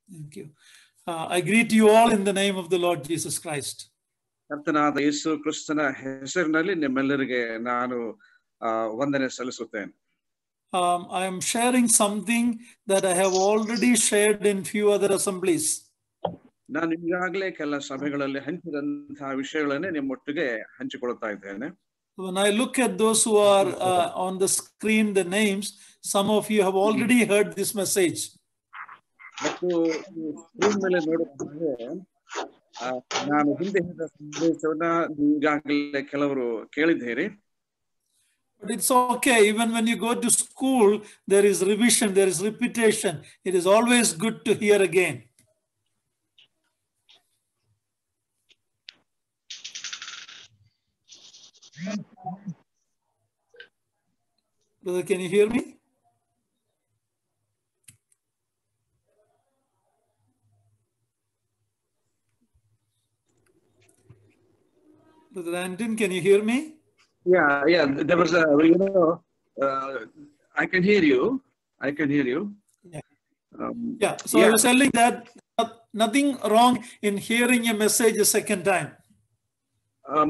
Thank you. I greet you all in the name of the Lord Jesus Christ. ಕರ್ತನಾದ ಯೇಸು ಕ್ರಿಸ್ತನ ಹೆಸರಿನಲ್ಲಿ ನಿಮ್ಮೆಲ್ಲರಿಗೆ ನಾನು ವಂದನೆ ಸಲ್ಲಿಸುತ್ತೇನೆ. I am sharing something that I have already shared in few other assemblies. ನಾನು ಈಗಾಗಲೇ ಕೆಲ ಸಭೆಗಳಲ್ಲಿ ಹಂಚಿದಂತಹ ವಿಷಯಗಳನ್ನೇ ನಿಮ್ಮೊಟ್ಟಿಗೆ ಹಂಚಿಕೊಳ್ತಾ ಇದ್ದೇನೆ. When I look at those who are on the screen, the names, some of you have already heard this message. ಮತ್ತು screen ಮೇಲೆ ನೋಡುವಾಗ ನಾನು ಹಿಂದೆ ಹೇಳಿದ ಸಂದೇಶವನ್ನ ಈಗಾಗಲೇ ಕೆಲವರು ಕೇಳಿದ್ದೀರಿ. But it's okay. Even when you go to school, there is revision, there is repetition. It is always good to hear again. Brother, can you hear me? Brother Anton, can you hear me? Yeah. There was I can hear you. Yeah. So I was telling that nothing wrong in hearing a message a second time.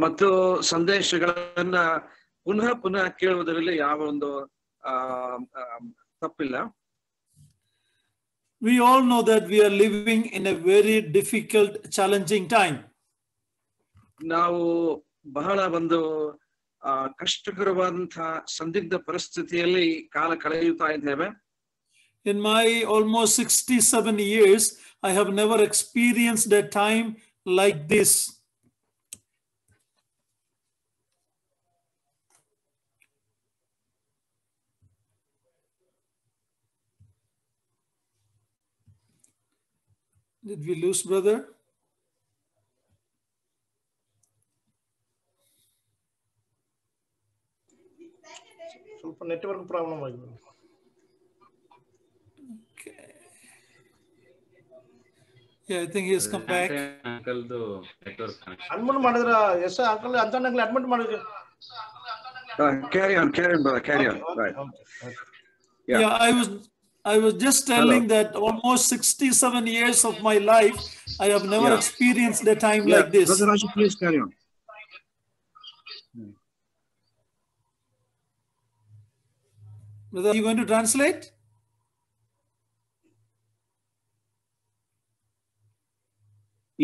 ಮತ್ತು ಸಂದೇಶಗಳನ್ನ ಪುನಃ ಕೇಳುವುದರಲ್ಲಿ ಯಾವ ಒಂದು ತಪ್ಪಿಲ್ಲ. We all know that we are living in a very difficult, challenging time. ನಾವು ಬಹಳ ಒಂದು ಕಷ್ಟಕರವಾದಂತಹ ಸಂದಿಗ್ಧ ಪರಿಸ್ಥಿತಿಯಲ್ಲಿ ಕಾಲ ಕಳೆಯುತ್ತಾ ಇದ್ದೇವೆ. In my almost 67 years, I have never experienced a time like this. Did we lose brother? Network problem. Okay. Yeah, I think he has come back. Uncle, the network connection. Admit madidra. Yes, uncle. Antan uncle admit madidra. Carry on, brother. Carry on. Right. Okay. Yeah, I was just telling that almost 67 years of my life, I have never experienced a time like this. Brother Raju, please carry on. Brother, are you going to translate?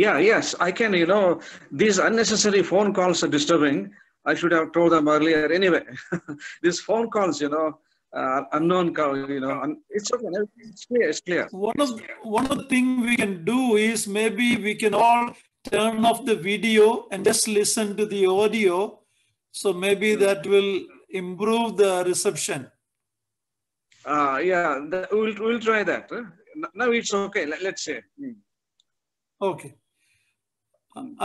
Yes, I can. These unnecessary phone calls are disturbing. I should have told them earlier. Anyway, these phone calls, unknown call, it's okay. It's clear. One of the things we can do is maybe we can all turn off the video and just listen to the audio. So maybe that will improve the reception. We'll try that. Now it's okay. Let's say. Okay.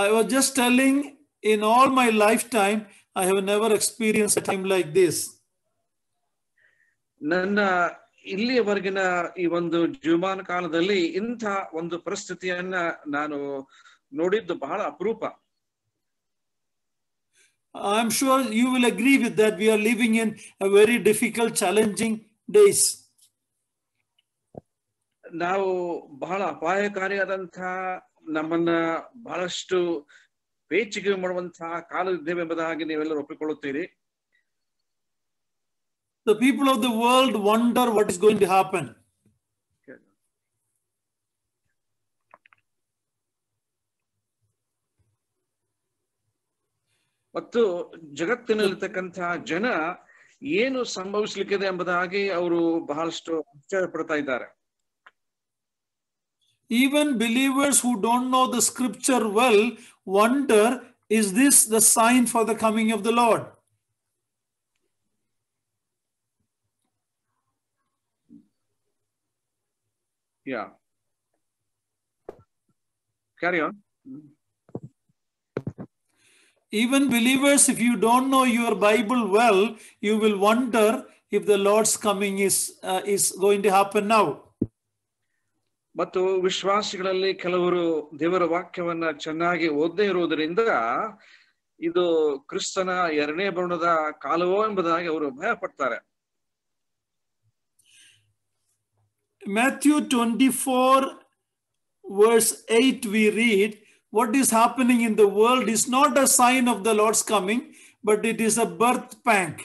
I was just telling, in all my lifetime, I have never experienced a time like this. ನನ್ನ ಇಲ್ಲಿಯವರೆಗಿನ ಈ ಒಂದು ಜೀವಮಾನ ಕಾಲದಲ್ಲಿ ಇಂಥ ಒಂದು ಪರಿಸ್ಥಿತಿಯನ್ನ ನಾನು ನೋಡಿದ್ದು ಬಹಳ ಅಪರೂಪ. I'm sure you will agree with that. We are living in a very difficult, challenging days. ನಾವು ಬಹಳ ಅಪಾಯಕಾರಿಯಾದಂತಹ ನಮ್ಮನ್ನ ಬಹಳಷ್ಟು ಪೇಚಿಗೆ ಮಾಡುವಂತಹ ಕಾಲದಿದ್ದೇವೆ ಎಂಬುದಾಗಿ ನೀವೆಲ್ಲರೂ ಒಪ್ಪಿಕೊಳ್ಳುತ್ತೀರಿ. The people of the world wonder what is going to happen. ಮತ್ತು ಜಗತ್ತಿನಲ್ಲಿರ್ತಕ್ಕಂತಹ ಜನ ಏನು ಸಂಭವಿಸಲಿಕ್ಕಿದೆ ಎಂಬುದಾಗಿ ಅವರು ಬಹಳಷ್ಟು ಆಶ್ಚರ್ಯ ಪಡ್ತಾ ಇದ್ದಾರೆ. Even believers who don't know the scripture well wonder, is this the sign for the coming of the Lord? Yeah. Carry on. Even believers, if you don't know your Bible well, you will wonder if the Lord's coming is going to happen now. ಮತ್ತು ವಿಶ್ವಾಸಿಗಳಲ್ಲಿ ಕೆಲವರು ದೇವರ ವಾಕ್ಯವನ್ನ ಚೆನ್ನಾಗಿ ಓದದೇ ಇರುವುದರಿಂದ ಇದು ಕ್ರಿಸ್ತನ ಎರಡನೇ ಬರುಣದ ಕಾಲವೋ ಎಂಬುದಾಗಿ ಅವರು ಭಯ ಪಡ್ತಾರೆ. Matthew 24 verse 8 we read, what is happening in the world is not a sign of the Lord's coming, but it is a birth pang.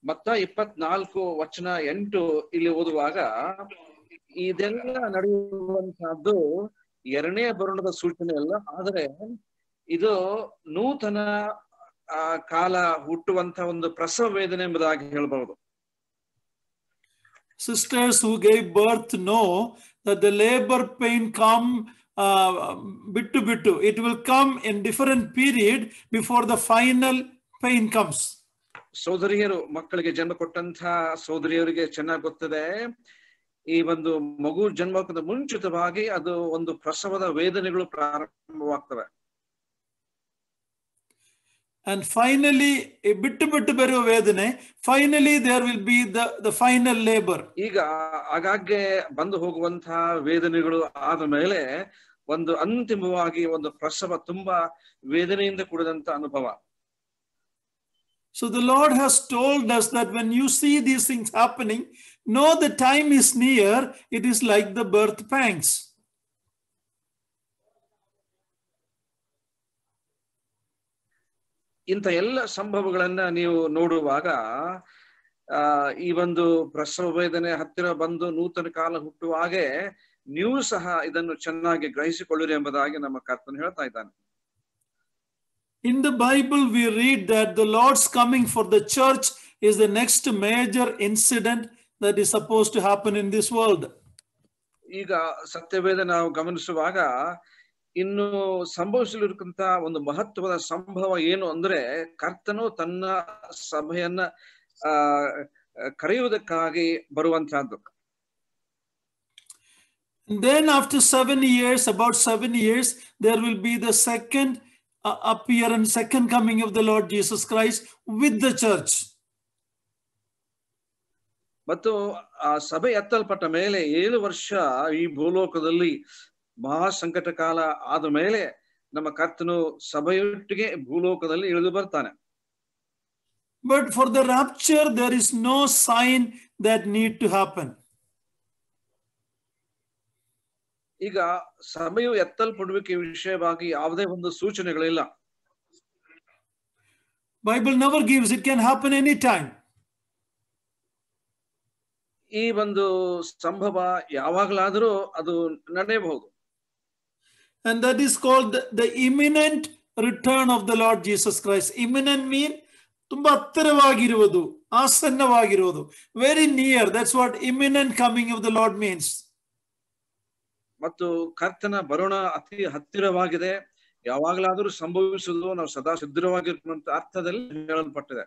ಮತ್ತ 24:8 ಇಲ್ಲಿ ಓದುವಾಗ, ಇದೆಲ್ಲ ನಡೆಯುವಂತಹದ್ದು ಎರಡನೇ ಬರುಣದ ಸೂಚನೆ ಅಲ್ಲ, ಆದರೆ ಇದು ನೂತನ ಕಾಲ ಹುಟ್ಟುವಂತಹ ಒಂದು ಪ್ರಸವ ವೇದನೆ ಎಂಬುದಾಗಿ ಹೇಳಬಹುದು. Sisters who gave birth know that the labor pain come bit to bit. It will come in different period before the final pain comes. ಸೋದರಿಯರು, ಮಕ್ಕಳಿಗೆ ಜನ್ಮ ಕೊಟ್ಟಂತಹ ಸೋದರಿಯರಿಗೆ ಚೆನ್ನಾಗಿ ಗೊತ್ತದೆ, ಈ ಒಂದು ಮಗು ಜನ್ಮಕ್ಕಿಂತ ಮುಂಚಿತವಾಗಿ ಅದು ಒಂದು ಪ್ರಸವದ ವೇದನೆಗಳು ಪ್ರಾರಂಭವಾಗ್ತವೆ. And finally, ಬಿಟ್ಟು ಬಿಟ್ಟು ಬರುವ ವೇದನೆ, finally there will be the final labor. ಈಗ ಆಗಾಗ್ಗೆ ಬಂದು ಹೋಗುವಂತಹ ವೇದನೆಗಳು ಆದ ಮೇಲೆ ಒಂದು ಅಂತಿಮವಾಗಿ ಒಂದು ಪ್ರಸವ ತುಂಬಾ ವೇದನೆಯಿಂದ ಕೂಡಿದಂತ ಅನುಭವ. So the Lord has told us that when you see these things happening, know the time is near. It is like the birth pangs. ಇಂಥ ಎಲ್ಲ ಸಂಭವಗಳನ್ನ ನೀವು ನೋಡುವಾಗ ಈ ಒಂದು ಪ್ರಸವ ವೇದನೆ ಹತ್ತಿರ ಬಂದು ನೂತನ ಕಾಲ ಹುಟ್ಟುವಾಗೆ ನೀವು ಸಹ ಇದನ್ನು ಚೆನ್ನಾಗಿ ಗ್ರಹಿಸಿಕೊಳ್ಳಿರಿ ಎಂಬುದಾಗಿ ನಮ್ಮ ಕರ್ತನು ಹೇಳ್ತಾ ಇದ್ದಾನೆ. In the Bible, we read that the Lord's coming for the church is the next major incident that is supposed to happen in this world. ಈಗ ಸತ್ಯವೇದ ನಾವು ಗಮನಿಸುವಾಗ ಇನ್ನು ಸಂಭವಿಸಲಿರುವಂತ ಒಂದು ಮಹತ್ವದ ಸಂಭವ ಏನು ಅಂದ್ರೆ, ಕರ್ತನು ತನ್ನ ಸಭೆಯನ್ನ ಕರೆಯುವುದಕ್ಕಾಗಿ ಬರುವಂತಹದ್ದು. Then after 7 years, about 7 years, there will be the second appearance, second coming of the Lord Jesus Christ with the church. ಮತ್ತು ಆ ಸಭೆ ಎತ್ತಲ್ಪಟ್ಟ ಮೇಲೆ 7 ವರ್ಷ ಈ ಭೂಲೋಕದಲ್ಲಿ ಮಹಾ ಸಂಕಟ ಕಾಲ ಆದ ಮೇಲೆ ನಮ್ಮ ಕರ್ತನು ಸಭೆಯೊಟ್ಟಿಗೆ ಭೂಲೋಕದಲ್ಲಿ ಇಳಿದು ಬರ್ತಾನೆ. But for the rapture, there is no sign that need to happen. ಈಗ ಸಭೆಯು ಎತ್ತಲ್ಪಡುವಿಕೆ ವಿಷಯವಾಗಿ ಯಾವುದೇ ಒಂದು ಸೂಚನೆಗಳಿಲ್ಲ. Bible never gives, it can happen anytime. ಈ ಒಂದು ಸಂಭವ ಯಾವಾಗಲಾದರೂ ಅದು ನಡೆಯಬಹುದು. And that is called the imminent return of the Lord Jesus Christ. Imminent mean ತುಂಬಾ ಹತ್ತಿರವಾಗಿರುವುದು, ಆಸನ್ನವಾಗಿರುವುದು, very near. That's what imminent coming of the Lord means. ಮತ್ತು ಕರ್ತನ ಬರೋಣ ಅತಿ ಹತ್ತಿರವಾಗಿದೆ, ಯಾವಾಗಲಾದರೂ ಸಂಭವಿಸುವುದು, ನಾವು ಸದಾ ಸಿದ್ಧವಾಗಿರುವಂತ ಅರ್ಥದಲ್ಲಿ ಹೇಳಲ್ಪಟ್ಟಿದೆ.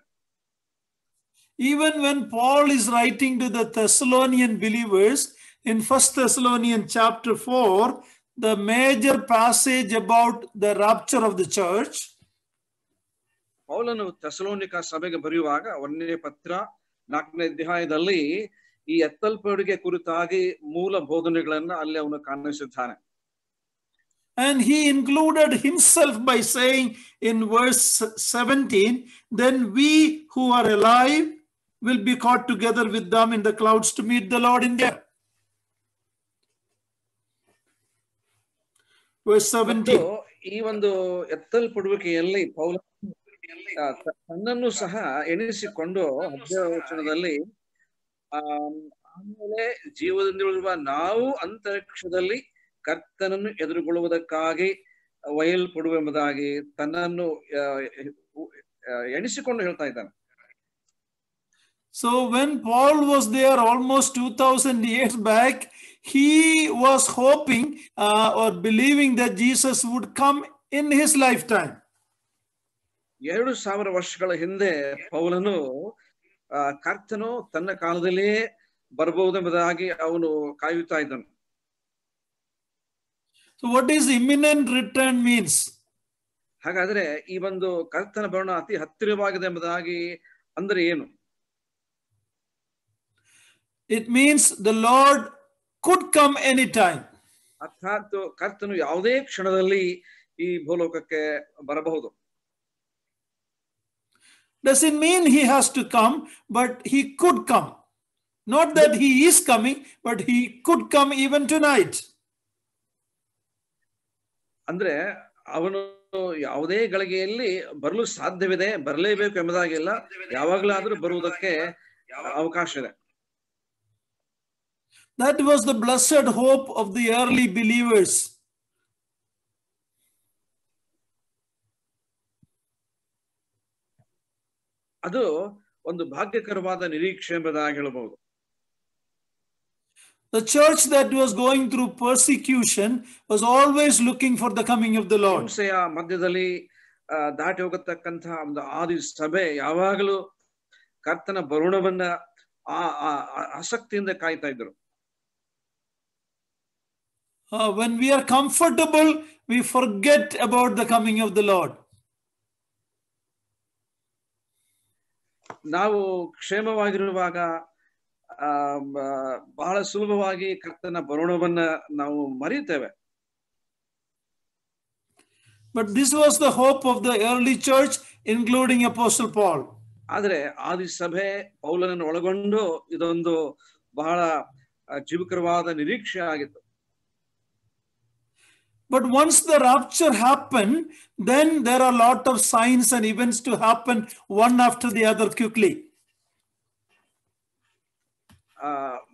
Even when Paul is writing to the Thessalonian believers in 1 Thessalonians chapter 4, the major passage about the rapture of the church, ಪೌಲನು ಥೆಸಲೋನಿಕ ಸಭೆಗೆ ಬರೆಯುವಾಗ 1ನೇ ಪತ್ರ 4ನೇ ಅಧ್ಯಾಯದಲ್ಲಿ ಈ ಎತ್ತಲ್ಪಡುವಿಕೆ ಕುರಿತಾಗಿ ಮೂಲ ಬೋಧನೆಗಳನ್ನ ಅಲ್ಲಿ ಅವನು ಕಾಣಿಸುತ್ತಾನೆ. And he included himself by saying in verse 17, then we who are alive will be caught together with them in the clouds to meet the Lord in the air. Verse 17. ಈ ಒಂದು ಎತ್ತಲ್ಪಡುವಿಕೆಯಲ್ಲಿ ಪೌಲ ತನ್ನನ್ನು ಸಹ ಎಣಿಸಿಕೊಂಡು 10ನೇ ವಚನದಲ್ಲಿ ಆಮೇಲೆ ಜೀವದಿಂದಿರುವ ನಾವು ಅಂತರಿಕ್ಷದಲ್ಲಿ ಕರ್ತನನ್ನು ಎದುರುಗೊಳ್ಳುವುದಕ್ಕಾಗಿ ಒಯ್ಯಲ್ಪಡುವೆಂಬುದಾಗಿ ತನ್ನನ್ನು ಎಣಿಸಿಕೊಂಡು ಹೇಳ್ತಾ ಇದ್ದಾನೆ. So when Paul was there almost 2000 years back, he was hoping or believing that Jesus would come in his lifetime. 2000 ವರ್ಷಗಳ ಹಿಂದೆ ಪೌಲನು ಕರ್ತನು ತನ್ನ ಕಾಲದಲ್ಲೇ ಬರಬಹುದೆಂಬುದಾಗಿ ಅವನು ಕಾಯುತ್ತಾ ಇದ್ದನು. So what is imminent return means? ಹಾಗಾದ್ರೆ ಈ ಒಂದು ಕರ್ತನ ಬರೋಣ ಅತಿ ಹತ್ತಿರವಾಗಿದೆ ಎಂಬುದಾಗಿ ಅಂದ್ರೆ ಏನು? It means the Lord could come anytime. ಅರ್ಥಾತ್ ಕರ್ತನು ಯಾವುದೇ ಕ್ಷಣದಲ್ಲಿ ಈ ಭೂಲೋಕಕ್ಕೆ ಬರಬಹುದು. Doesn't mean he has to come, but he could come. Not that he is coming, but he could come even tonight. ಅಂದ್ರೆ ಅವನು ಯಾವುದೇ ಗಳಿಗೆಯಲ್ಲಿ ಬರಲು ಸಾಧ್ಯವಿದೆ, ಬರಲೇಬೇಕು ಎಂಬುದಾಗಿಲ್ಲ, ಯಾವಾಗಲಾದ್ರೂ ಬರುವುದಕ್ಕೆ ಅವಕಾಶ ಇದೆ. That was the blessed hope of the early believers. ಅದು ಒಂದು ಭಾಗ್ಯಕರವಾದ ನಿರೀಕ್ಷೆ ಎಂಬುದಾಗಿ ಹೇಳಬಹುದು. The church that was going through persecution was always looking for the coming of the Lord. ಹಿಂಸೆಯ ಮಧ್ಯದಲ್ಲಿ ದಾಟಿ ಹೋಗತಕ್ಕಂಥ ಒಂದು ಆದಿ ಸಭೆ ಯಾವಾಗಲೂ ಕರ್ತನ ಬರುಣವನ್ನ ಆಸಕ್ತಿಯಿಂದ ಕಾಯ್ತಾ ಇದ್ರು. When we are comfortable, we forget about the coming of the Lord. ನಾವು ಕ್ಷೇಮವಾಗಿರುವಾಗ ಬಹಳ ಸುಲಭವಾಗಿ ಕರ್ತನ ಬರುಣವನ್ನ ನಾವು ಮರೆಯುತ್ತೇವೆ. But this was the hope of the early church, including Apostle Paul. ಆದರೆ ಆದಿ ಸಭೆ ಪೌಲನನ್ನು ಒಳಗೊಂಡು ಇದೊಂದು ಬಹಳ ಜೀವಕರವಾದ ನಿರೀಕ್ಷೆ ಆಗಿತ್ತು. But once the rapture happened, then there are a lot of signs and events to happen one after the other quickly.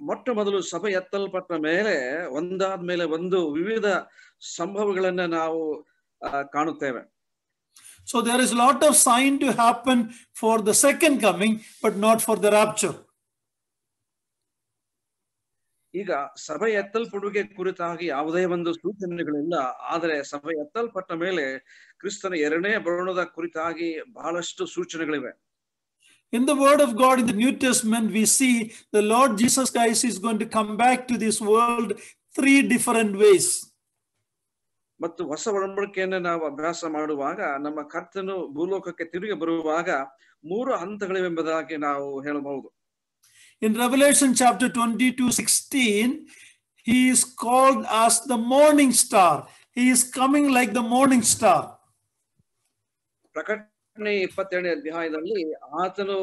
ಮೊಟ್ಟ ಮೊದಲು ಸಭೆ ಎತ್ತಲ್ಪಟ್ಟ ಮೇಲೆ ಒಂದಾದ ಮೇಲೆ ಒಂದು ವಿವಿಧ ಸಂಭವಗಳನ್ನ ನಾವು ಕಾಣುತ್ತೇವೆ. So there is a lot of sign to happen for the second coming, but not for the rapture. ಈಗ ಸಭೆ ಎತ್ತಲ್ಪಡುವಿಕೆ ಕುರಿತಾಗಿ ಯಾವುದೇ ಒಂದು ಸೂಚನೆಗಳಿಲ್ಲ, ಆದರೆ ಸಭೆ ಎತ್ತಲ್ಪಟ್ಟ ಮೇಲೆ ಕ್ರಿಸ್ತನ ಎರಡನೇ ಬರುಣದ ಕುರಿತಾಗಿ ಬಹಳಷ್ಟು ಸೂಚನೆಗಳಿವೆ. In the word of God in the New Testament, we see the Lord Jesus Christ is going to come back to this world 3 different ways. ಮತ್ತು ಹೊಸ ಒಡಂಬಡಿಕೆಯನ್ನು ನಾವು ಅಭ್ಯಾಸ ಮಾಡುವಾಗ ನಮ್ಮ ಕರ್ತನು ಭೂಲೋಕಕ್ಕೆ ತಿರುಗಿ ಬರುವಾಗ 3 ಹಂತಗಳಿವೆಂಬುದಾಗಿ ನಾವು ಹೇಳಬಹುದು. In Revelation chapter 22:16, he is called as the morning star. He is coming like the morning star. ಪ್ರಕಟಣೆ 22ನೇ ಅಧ್ಯಾಯದಲ್ಲಿ ಆತನು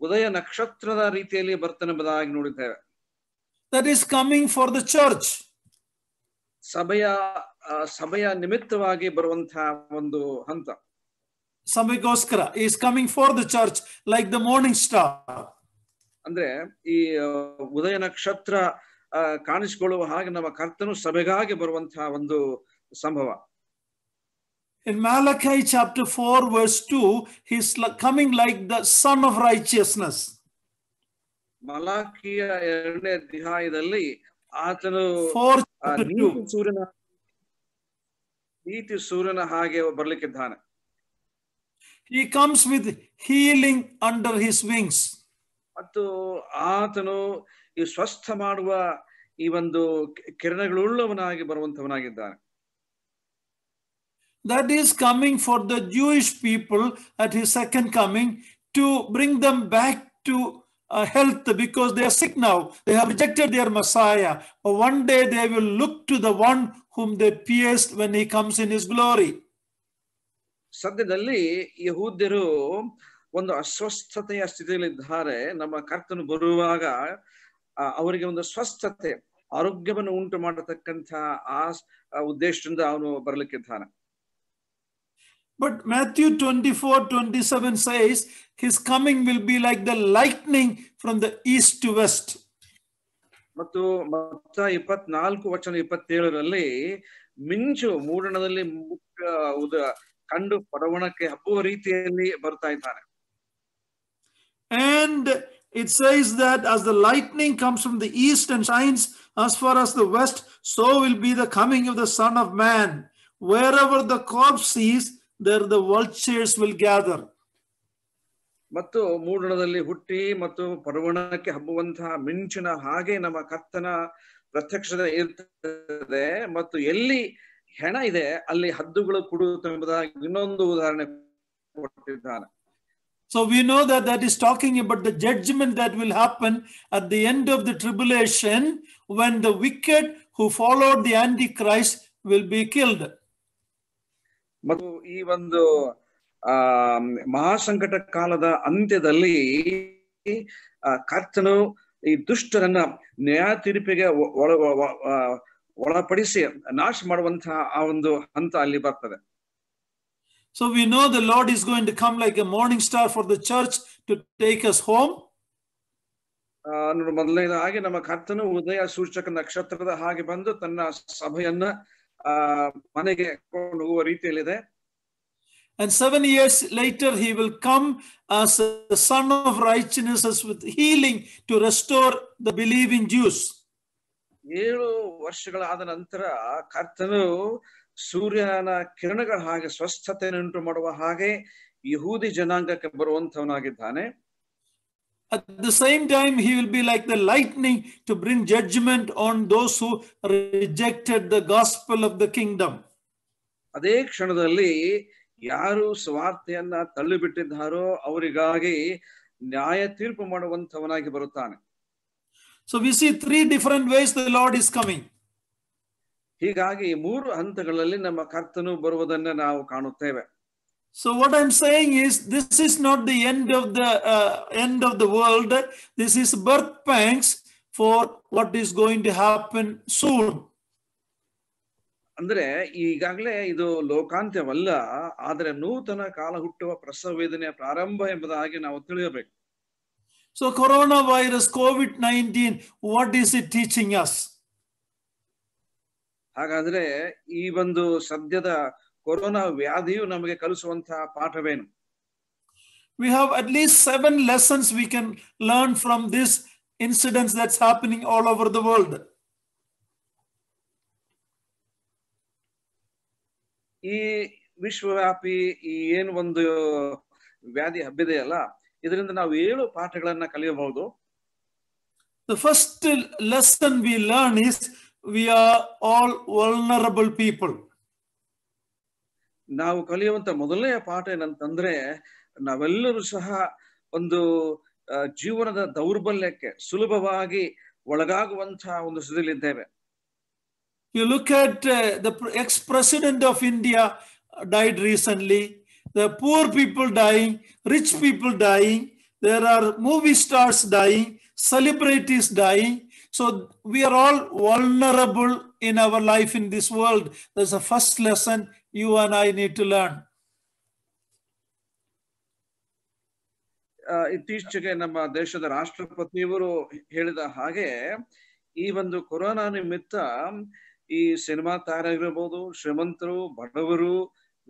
ಉದಯ ನಕ್ಷತ್ರದ ರೀತಿಯಲ್ಲಿ ಬರ್ತಾನೆಂಬುದಾಗಿ ನೋಡಿದ್ದೇವೆ. That is coming for the church. ಸಭೆಯ ನಿಮಿತ್ತವಾಗಿ ಬರುವಂತಹ ಒಂದು ಹಂತ. Samigoskara is coming for the church like the morning star. ಅಂದ್ರೆ ಈ ಉದಯ ನಕ್ಷತ್ರ ಕಾಣಿಸಿಕೊಳ್ಳುವ ಹಾಗೆ ನಮ್ಮ ಕರ್ತನು ಸಭೆಗಾಗಿ ಬರುವಂತಹ ಒಂದು ಸಂಭವ. In Malachi chapter 4 verse 2, he is coming like the Son of Righteousness. ಮಲಾಕಿಯ 2ನೇ ಅಧ್ಯಾಯದಲ್ಲಿ ಆತನು ನೀತಿ ಸೂರ್ಯನ ಹಾಗೆ ಬರ್ಲಿಕ್ಕಿದ್ದಾನೆ. He comes with healing under his wings. ಮತ್ತು ಆತನು ಈ ಸ್ವಸ್ಥ ಮಾಡುವ ಈ ಒಂದು ಕಿರಣಗಳುಳ್ಳವನಾಗಿ ಬರುವಂತವನಾಗಿದ್ದಾನೆ. That is coming for the Jewish people at his second coming to bring them back to health, because they are sick now. They have rejected their Messiah. But one day they will look to the one whom they pierced when he comes in his glory. ಸದ್ಯದಲ್ಲಿ ಯಹೂದ್ಯರು ಒಂದು ಅಸ್ವಸ್ಥತೆಯ ಸ್ಥಿತಿಯಲ್ಲಿದ್ದಾರೆ. ನಮ್ಮ ಕರ್ತನು ಬರುವಾಗ ಅವರಿಗೆ ಒಂದು ಸ್ವಸ್ಥತೆ, ಆರೋಗ್ಯವನ್ನು ಉಂಟು ಮಾಡತಕ್ಕಂಥ ಆ ಉದ್ದೇಶದಿಂದ ಅವನು ಬರಲಿಕ್ಕಿದ್ದಾನೆ. But Matthew 24:27 says his coming will be like the lightning from the east to west. ಮತ್ತು ಮತ್ತಾಯ 24:27 ಮಿಂಚು ಮೂಡಣದಲ್ಲಿ ಕಂಡು ಪಡವಣಕ್ಕೆ ಹಬ್ಬುವ ರೀತಿಯಲ್ಲಿ ಬರ್ತಾ ಇದ್ದಾನೆ. And it says that as the lightning comes from the east and shines as far as the west, so will be the coming of the Son of Man. Wherever the corpse is, there the vultures will gather. ಮತ್ತು ಮೂಡಣದಲ್ಲಿ ಹುಟ್ಟಿ ಮತ್ತು ಪಡವಣಕ್ಕೆ ಹಬ್ಬುವಂತಹ ಮಿಂಚಿನ ಹಾಗೆ ನಮ್ಮ ಕರ್ತನ ಪ್ರತ್ಯಕ್ಷತೆ ಇರ್ತದೆ. ಮತ್ತು ಎಲ್ಲಿ ಹೆಣ ಇದೆ ಅಲ್ಲಿ ಹದ್ದುಗಳು ಕುಡುತ್ತವೆಂಬುದಾಗಿ ಇನ್ನೊಂದು ಉದಾಹರಣೆ ಕೊಟ್ಟಿದ್ದಾನೆ. So we know that that is talking about the judgment that will happen at the end of the tribulation, when the wicked who followed the Antichrist will be killed. ಮತ್ತು ಈ ಒಂದು ಮಹಾಸಂಕಟ ಕಾಲದ ಅಂತ್ಯದಲ್ಲಿ ಕರ್ತನು ಈ ದುಷ್ಟರನ್ನ ನ್ಯಾಯ ತೀರ್ಪಿಗೆ ಒಳಪಡಿಸಿ ನಾಶ ಮಾಡುವಂತಹ ಆ ಒಂದು ಹಂತ ಅಲ್ಲಿ ಬರ್ತದೆ. So we know the Lord is going to come like a morning star for the church to take us home. ಮೊದಲನೇದಾಗಿ ನಮ್ಮ ಕರ್ತನು ಉದಯ ಸೂಚಕ ನಕ್ಷತ್ರದ ಹಾಗೆ ಬಂದು ತನ್ನ ಸಭೆಯನ್ನ ಮನೆಗೆ ಕೊಂಡು ಹೋಗುವ ರೀತಿಯಲ್ಲಿದೆ. And 7 years later he will come as the Son of Righteousness with healing to restore the believing Jews. 7 ವರ್ಷಗಳಾದ ನಂತರ ಕರ್ತನು ಸೂರ್ಯನ ಕಿರಣಗಳ ಹಾಗೆ ಸ್ವಸ್ಥತೆಯನ್ನುಂಟು ಮಾಡುವ ಹಾಗೆ ಯಹೂದಿ ಜನಾಂಗಕ್ಕೆ ಬರುವಂತವನಾಗಿದ್ದಾನೆ. At the same time, he will be like the lightning to bring judgment on those who rejected the gospel of the kingdom. ಅದೇ ಕ್ಷಣದಲ್ಲಿ ಯಾರು ಸ್ವಾರ್ಥೆಯನ್ನ ತಳ್ಳಿಬಿಟ್ಟಿದ್ದಾರೋ ಅವರಿಗಾಗಿ ನ್ಯಾಯ ತೀರ್ಪು ಮಾಡುವಂತವನಾಗಿ ಬರುತ್ತಾನೆ. So we see 3 different ways the Lord is coming. ಹೀಗಾಗಿ 3 ಹಂತಗಳಲ್ಲಿ ನಮ್ಮ ಕರ್ತನು ಬರುವುದನ್ನು ನಾವು ಕಾಣುತ್ತೇವೆ. So what I'm saying is, this is not the end of the world. This is birth pangs for what is going to happen soon. ಅಂದ್ರೆ ಈಗಾಗಲೇ ಇದು ಲೋಕಾಂತ್ಯವಲ್ಲ, ಆದರೆ ನೂತನ ಕಾಲ ಹುಟ್ಟುವ ಪ್ರಸವ ವೇದನೆಯ ಪ್ರಾರಂಭ ಎಂಬುದಾಗಿ ನಾವು ತಿಳಿಯಬೇಕು. So coronavirus, COVID-19, what is it teaching us? ಹಾಗಾದ್ರೆ ಈ ಒಂದು ಸದ್ಯದ ಕೊರೋನಾ ವ್ಯಾಧಿಯು ನಮಗೆ ಕಲಿಸುವಂತಹ ಪಾಠವೇನು? We have at least 7 lessons we can learn from this incidents that's happening all over the world. ಈ ವಿಶ್ವವ್ಯಾಪಿ ಈ ಏನು ಒಂದು ವ್ಯಾಧಿ ಹಬ್ಬಿದೆಯಲ್ಲ, ಇದರಿಂದ ನಾವು 7 ಪಾಠಗಳನ್ನ ಕಲಿಯಬಹುದು. The first lesson we learn is we are all vulnerable people. ನಾವು ಕಲಿಯುವಂತ ಮೊದಲನೆಯ ಪಾಠ ಏನಂತಂದ್ರೆ, ನಾವೆಲ್ಲರೂ ಸಹ ಒಂದು ಜೀವನದ ದೌರ್ಬಲ್ಯಕ್ಕೆ ಸುಲಭವಾಗಿ ಒಳಗಾಗುವಂತಹ ಒಂದು ಸ್ಥಿತಿಯಲ್ಲಿದ್ದೇವೆ. You look at the ex-president of India died recently. There are poor people dying, rich people dying. There are movie stars dying, celebrities dying. So we are all vulnerable in our life in this world. That's the first lesson you and I need to learn. ಇತ್ತೀಚೆಗೆ ನಮ್ಮ ದೇಶದ ರಾಷ್ಟ್ರಪತಿಯವರು ಹೇಳಿದ ಹಾಗೆ, ಈ ಒಂದು corona ನಿಮಿತ್ತ ಈ cinema ತಾರೆಗಿರಬಹುದು, ಶ್ರೀಮಂತರು, ಬಡವರು,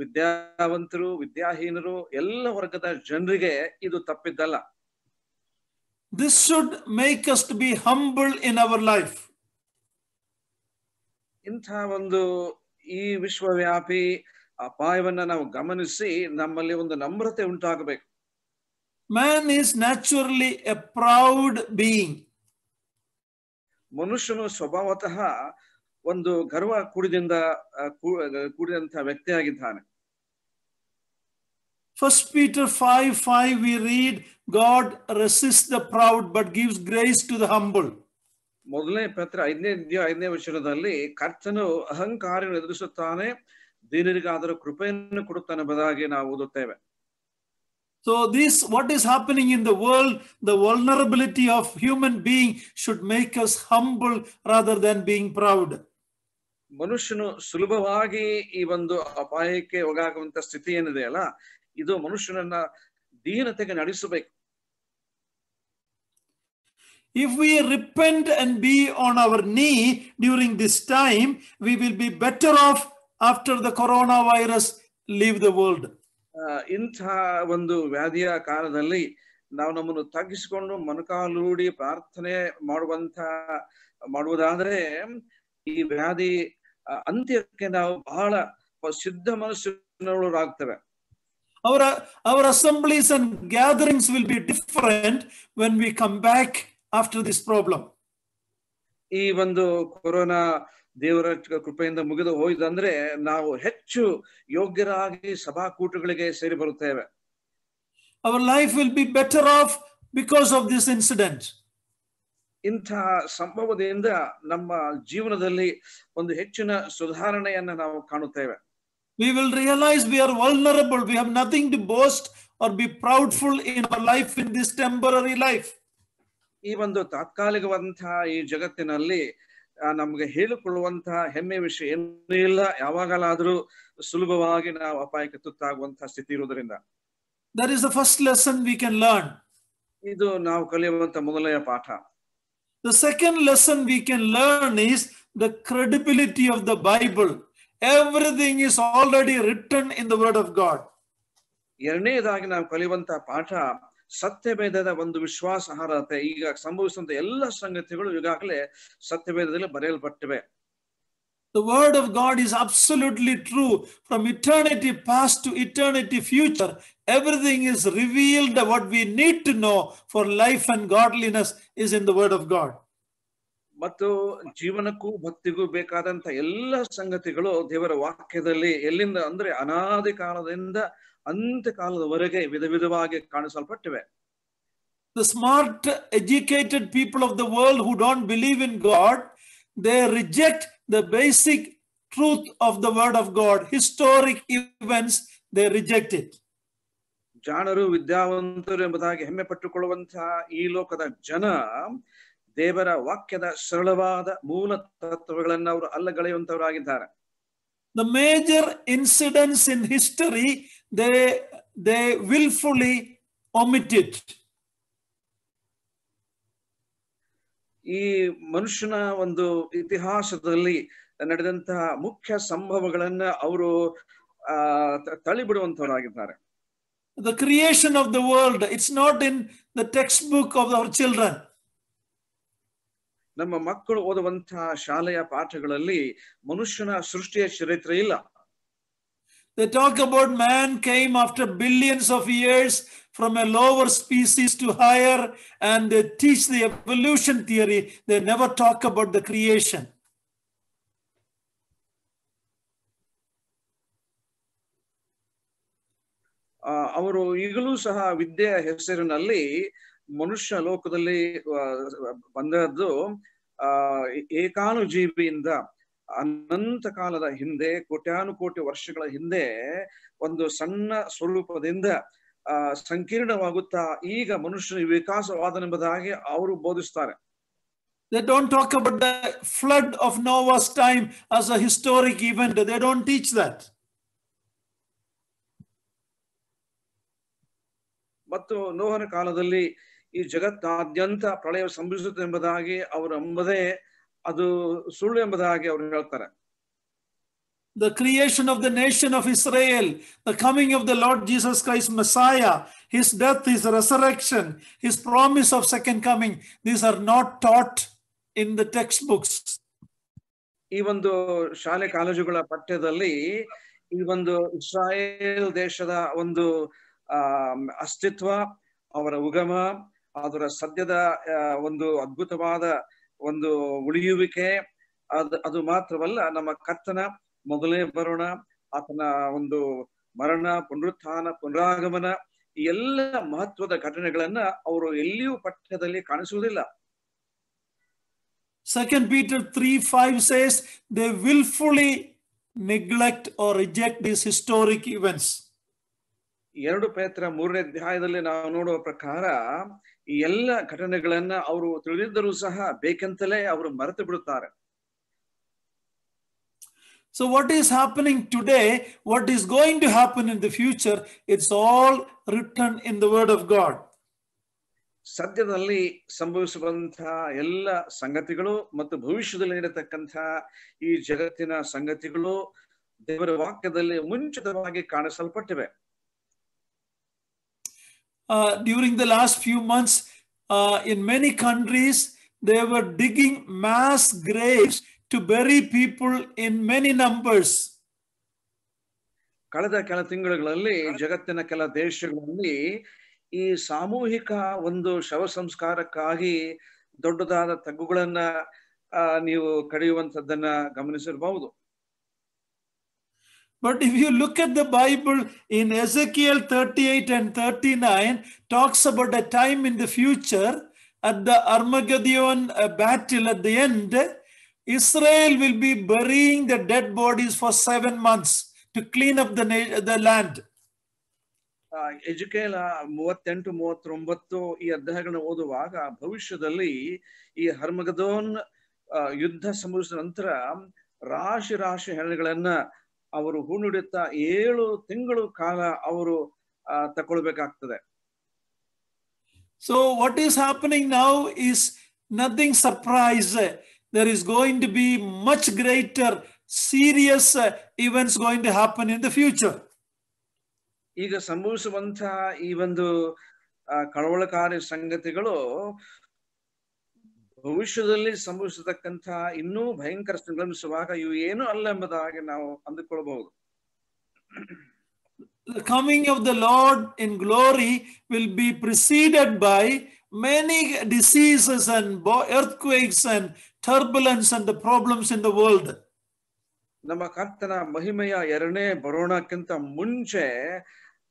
ವಿದ್ಯಾವಂತರು, ವಿದ್ಯಾಹೀನರು, ಎಲ್ಲ ವರ್ಗದ ಜನರಿಗೆ ಇದು ತಪ್ಪಿದ್ದಲ್ಲ. This should make us to be humble in our life. ಇಂಥ ಒಂದು ಈ ವಿಶ್ವವ್ಯಾಪಿ ಅಪಾಯವನ್ನ ನಾವು ಗಮನಿಸಿ ನಮ್ಮಲ್ಲಿ ಒಂದು ನಮ್ರತೆ ಉಂಟಾಗಬೇಕು. Man is naturally a proud being. ಮನುಷ್ಯನು ಸ್ವಭಾವತಃ ಒಂದು ಗರ್ವ ಕೂಡಿದಂತಹ ವ್ಯಕ್ತಿಯಾಗಿದ್ದಾನೆ. 1 Peter 5:5 we read, God resists the proud but gives grace to the humble. ಮೊದಲನೇ ಪತ್ರ 5ನೇ ವಚನದಲ್ಲಿ ಕರ್ತನು ಅಹಂಕಾರಿಯನ್ನು ಎದುರಿಸುತ್ತಾನೆ, ದೀನರಿಗಾದರೂ ಕೃಪೆಯನ್ನು ಕೊಡುತ್ತಾನೆ ಎಂಬುದಾಗಿ ನಾವು ಓದುತ್ತೇವೆ. So this, what is happening in the world, the vulnerability of human being should make us humble rather than being proud. ಮನುಷ್ಯನು ಸುಲಭವಾಗಿ ಈ ಒಂದು ಅಪಾಯಕ್ಕೆ ಒಳಗಾಗುವಂತ ಸ್ಥಿತಿ ಏನಿದೆಯಲ್ಲ, ಇದು ಮನುಷ್ಯನನ್ನ ದೀನತೆಗೆ ನಡೆಸಬೇಕು. If we repent and be on our knee during this time, we will be better off after the coronavirus leave the world. ಇಂಥ ಒಂದು ವ್ಯಾಧಿಯ ಕಾಲದಲ್ಲಿ ನಾವು ನಮ್ಮನ್ನು ತಗ್ಗಿಸಿಕೊಂಡು ಮೊಣಕಾಲೂಡಿ ಪ್ರಾರ್ಥನೆ ಮಾಡುವುದಾದ್ರೆ ಈ ವ್ಯಾಧಿ ಅಂತ್ಯಕ್ಕೆ ನಾವು ಬಹಳ ಸಿದ್ಧ ಮನಸ್ಸಿನವರಾಗ್ತೇವೆ. Our assemblies and gatherings will be different when we come back after this problem. ಈ ಒಂದು ಕೊರೋನಾ ದೇವರ ಕೃಪೆಯಿಂದ ಮುಗಿದು ಹೋಯ್ದಂದ್ರೆ ನಾವು ಹೆಚ್ಚು ಯೋಗ್ಯರಾಗಿ ಸಭಾಕೂಟಗಳಿಗೆ ಸೇರಿ ಬರುತ್ತೇವೆ. Our life will be better off because of this incident. ಇಂಥ ಸಂಭವದಿಂದ ನಮ್ಮ ಜೀವನದಲ್ಲಿ ಒಂದು ಹೆಚ್ಚಿನ ಸುಧಾರಣೆಯನ್ನು ನಾವು ಕಾಣುತ್ತೇವೆ. We will realize we are vulnerable. We have nothing to boast or be proudful in our life in this temporary life. ಈ ಒಂದು ತಾತ್ಕಾಲಿಕವಾದಂತಹ ಈ ಜಗತ್ತಿನಲ್ಲಿ ನಮ್ಗೆ ಹೇಳಿಕೊಳ್ಳುವಂತಹ ಹೆಮ್ಮೆ ವಿಷಯ ಏನೂ ಇಲ್ಲ. ಯಾವಾಗಲಾದ್ರೂ ಸುಲಭವಾಗಿ ನಾವು ಅಪಾಯಕ್ಕೆ ತುತ್ತಾಗುವಂತಹ ಸ್ಥಿತಿ ಇರುವುದರಿಂದ that is the first lesson we can learn. ಇದು ನಾವು ಕಲಿಯುವಂತ ಮೊದಲನೆಯ ಪಾಠ. The second lesson we can learn is the credibility of the Bible. Everything is already written in the Word of God. ಎರಡನೇದಾಗಿ ನಾವು ಕಲಿಯುವಂತಹ ಪಾಠ ಸತ್ಯವೇದದ ಒಂದು ವಿಶ್ವಾಸಾರ್ಹತೆ. ಈಗ ಸಂಭವಿಸುವಂತ ಎಲ್ಲ ಸಂಗತಿಗಳು ಈಗಾಗಲೇ ಸತ್ಯವೇದದಲ್ಲಿ ಬರೆಯಲ್ಪಟ್ಟಿವೆ. The Word of God is absolutely true. From eternity past to eternity future, everything is revealed. What we need to know for life and godliness is in the Word of God. ಮತ್ತು ಜೀವನಕ್ಕೂ ಭಕ್ತಿಗೂ ಬೇಕಾದಂತ ಎಲ್ಲ ಸಂಗತಿಗಳು ದೇವರ ವಾಕ್ಯದಲ್ಲಿ ಎಲ್ಲಿಂದ ಅಂದ್ರೆ ಅನಾದಿ ಕಾಲದಿಂದ ಅಂತ್ಯ ಕಾಲದವರೆಗೆ ವಿಧ ವಿಧವಾಗಿ ಕಾಣಿಸಲ್ಪಟ್ಟಿವೆ. The smart, educated people of the world who don't believe in God, they reject the basic truth of the Word of God. Historic events, they reject it. ಜಾಣರು ವಿದ್ಯಾವಂತರು ಎಂಬುದಾಗಿ ಹೆಮ್ಮೆ ಪಟ್ಟುಕೊಳ್ಳುವಂತಹ ಈ ಲೋಕದ ಜನ ದೇವರ ವಾಕ್ಯದ ಸರಳವಾದ ಮೂಲ ತತ್ವಗಳನ್ನು ಅವರು ಅಲ್ಲಗಳೆಯುವಂತವರಾಗಿದ್ದಾರೆ. The major incidents in history, they willfully omit it. ಈ ಮನುಷ್ಯನ ಒಂದು ಇತಿಹಾಸದಲ್ಲಿ ನಡೆದಂತಹ ಮುಖ್ಯ ಸಂಭವಗಳನ್ನ ಅವರು ತಳ್ಳಿಬಿಡುವಂತವರಾಗಿದ್ದಾರೆ. The creation of the world, it's not in the textbook of our children. ನಮ್ಮ ಮಕ್ಕಳು ಓದುವಂತಹ ಶಾಲೆಯ ಪಾಠಗಳಲ್ಲಿ ಮನುಷ್ಯನ ಸೃಷ್ಟಿಯ ಚರಿತ್ರೆ ಇಲ್ಲ. They talk about man came after billions of years from a lower species to higher, and they teach the evolution theory. They never talk about the creation. ಅವರು ಈಗಲೂ ಸಹ ವಿದ್ಯೆಯ ಹೆಸರಿನಲ್ಲಿ ಮನುಷ್ಯ ಲೋಕದಲ್ಲಿ ಬಂದದ್ದು ಏಕಾನುಜೀವಿಯಿಂದ ಅನಂತ ಕಾಲದ ಹಿಂದೆ, ಕೋಟ್ಯಾನುಕೋಟಿ ವರ್ಷಗಳ ಹಿಂದೆ ಒಂದು ಸಣ್ಣ ಸ್ವರೂಪದಿಂದ ಸಂಕೀರ್ಣವಾಗುತ್ತಾ ಈಗ ಮನುಷ್ಯನ ವಿಕಾಸವಾದನೆಂಬುದಾಗಿ ಅವರು ಬೋಧಿಸ್ತಾರೆ. They don't talk about the flood of Noah's time as a historic event. They don't teach that. ಮತ್ತು ನೋಹನ ಕಾಲದಲ್ಲಿ ಈ ಜಗತ್ತಾದ್ಯಂತ ಪ್ರಳಯ ಸಂಭವಿಸುತ್ತೆ ಎಂಬುದಾಗಿ ಅವರು ಎಂಬುದೇ ಅದು ಸುಳ್ಳು ಎಂಬುದಾಗಿ ಅವರು ಹೇಳ್ತಾರೆ. The creation of the nation of Israel, the coming of the Lord Jesus Christ Messiah, his death, his resurrection, his promise of second coming, these are not taught in the textbooks. ಈ ಒಂದು ಶಾಲೆ ಕಾಲೇಜುಗಳ ಪಠ್ಯದಲ್ಲಿ ಈ ಒಂದು ಇಸ್ರಾಯೇಲ್ ದೇಶದ ಒಂದು ಅಸ್ತಿತ್ವ, ಅವರ ಉಗಮ, ಅದರ ಸದ್ಯದ ಒಂದು ಅದ್ಭುತವಾದ ಒಂದು ಉಳಿಯುವಿಕೆ, ಅದು ಮಾತ್ರವಲ್ಲ, ನಮ್ಮ ಕರ್ತನ ಮೊದಲೇ ಬರೋಣ, ಆತನ ಒಂದು ಮರಣ, ಪುನರುತ್ಥಾನ, ಪುನರಾಗಮನ, ಈ ಎಲ್ಲ ಮಹತ್ವದ ಘಟನೆಗಳನ್ನ ಅವರು ಎಲ್ಲಿಯೂ ಪಠ್ಯದಲ್ಲಿ ಕಾಣಿಸುವುದಿಲ್ಲ. 2 Peter 3:5 says they willfully neglect or reject these historic events. 2 ಪೇತ್ರ 3ನೇ ಅಧ್ಯಾಯದಲ್ಲಿ ನಾವು ನೋಡುವ ಪ್ರಕಾರ ಈ ಎಲ್ಲ ಘಟನೆಗಳನ್ನ ಅವರು ತಿಳಿದಿದ್ದರೂ ಸಹ ಬೇಕಂತಲೇ ಅವರು ಮರೆತು ಬಿಡುತ್ತಾರೆ. So what is happening today, what is going to happen in the future, it's all written in the Word of God. ಸದ್ಯದಲ್ಲಿ ಸಂಭವಿಸುವಂತಹ ಎಲ್ಲ ಸಂಗತಿಗಳು ಮತ್ತು ಭವಿಷ್ಯದಲ್ಲಿ ನಡೆಯತಕ್ಕಂತಹ ಈ ಜಗತ್ತಿನ ಸಂಗತಿಗಳು ದೇವರ ವಾಕ್ಯದಲ್ಲಿ ಮುಂಚಿತವಾಗಿ ಕಾಣಿಸಲ್ಪಟ್ಟಿವೆ. During the last few months, in many countries, they were digging mass graves to bury people in many numbers. ಕಳೆದ ಕೆಲ ತಿಂಗಳುಗಳಲ್ಲಿ ಜಗತ್ತಿನ ಕೆಲ ದೇಶಗಳಲ್ಲಿ ಈ ಸಾಮೂಹಿಕ ಒಂದು ಶವ ಸಂಸ್ಕಾರಕ್ಕಾಗಿ ದೊಡ್ಡದಾದ ತಗ್ಗುಗಳನ್ನ ನೀವು ಕಡಿಯುವಂತದ್ದನ್ನ ಗಮನಿಸಿರಬಹುದು. But if you look at the Bible in Ezekiel 38 and 39, talks about a time in the future at the Armageddon battle at the end, Israel will be burying the dead bodies for 7 months to clean up the land. ಎಜುಕೇಲ 38-39 ಈ ಅಧ್ಯಾಯಗಳನ್ನು ಓದುವಾಗ ಭವಿಷ್ಯದಲ್ಲಿ ಈ ಹರ್ಮಗದೋನ್ ಯುದ್ಧ ಸಂಭವಿಸಿದ ನಂತರ ರಾಶಿ ರಾಶಿ ಹೆಣಗಳನ್ನ ಅವರು ಹೂಣಿಡುತ್ತಾ 7 ತಿಂಗಳು ಕಾಲ ಅವರು ತಗೊಳ್ಬೇಕಾಗ್ತದೆ. So what is happening now is nothing surprise. There is going to be much greater serious events going to happen in the future. ಈಗ ಸಂಭವಿಸುವಂತಹ ಈ ಒಂದು ಕಳವಳಕಾರಿ ಸಂಗತಿಗಳು ಭವಿಷ್ಯದಲ್ಲಿ ಸಂಭವಿಸತಕ್ಕಂಥ ಇನ್ನೂ ಭಯಂಕರ ಸಂಭವಿಸುವಾಗ ಇವು ಏನು ಅಲ್ಲ ಎಂಬುದಾಗಿ ನಾವು ಅಂದುಕೊಳ್ಳಬಹುದು. The coming of the Lord in glory will be preceded by many diseases and earthquakes and turbulence and the problems in the world. ನಮ್ಮ ಕರ್ತನ ಮಹಿಮೆಯ ಎರಡನೇ ಬರೋಣಕ್ಕಿಂತ ಮುಂಚೆ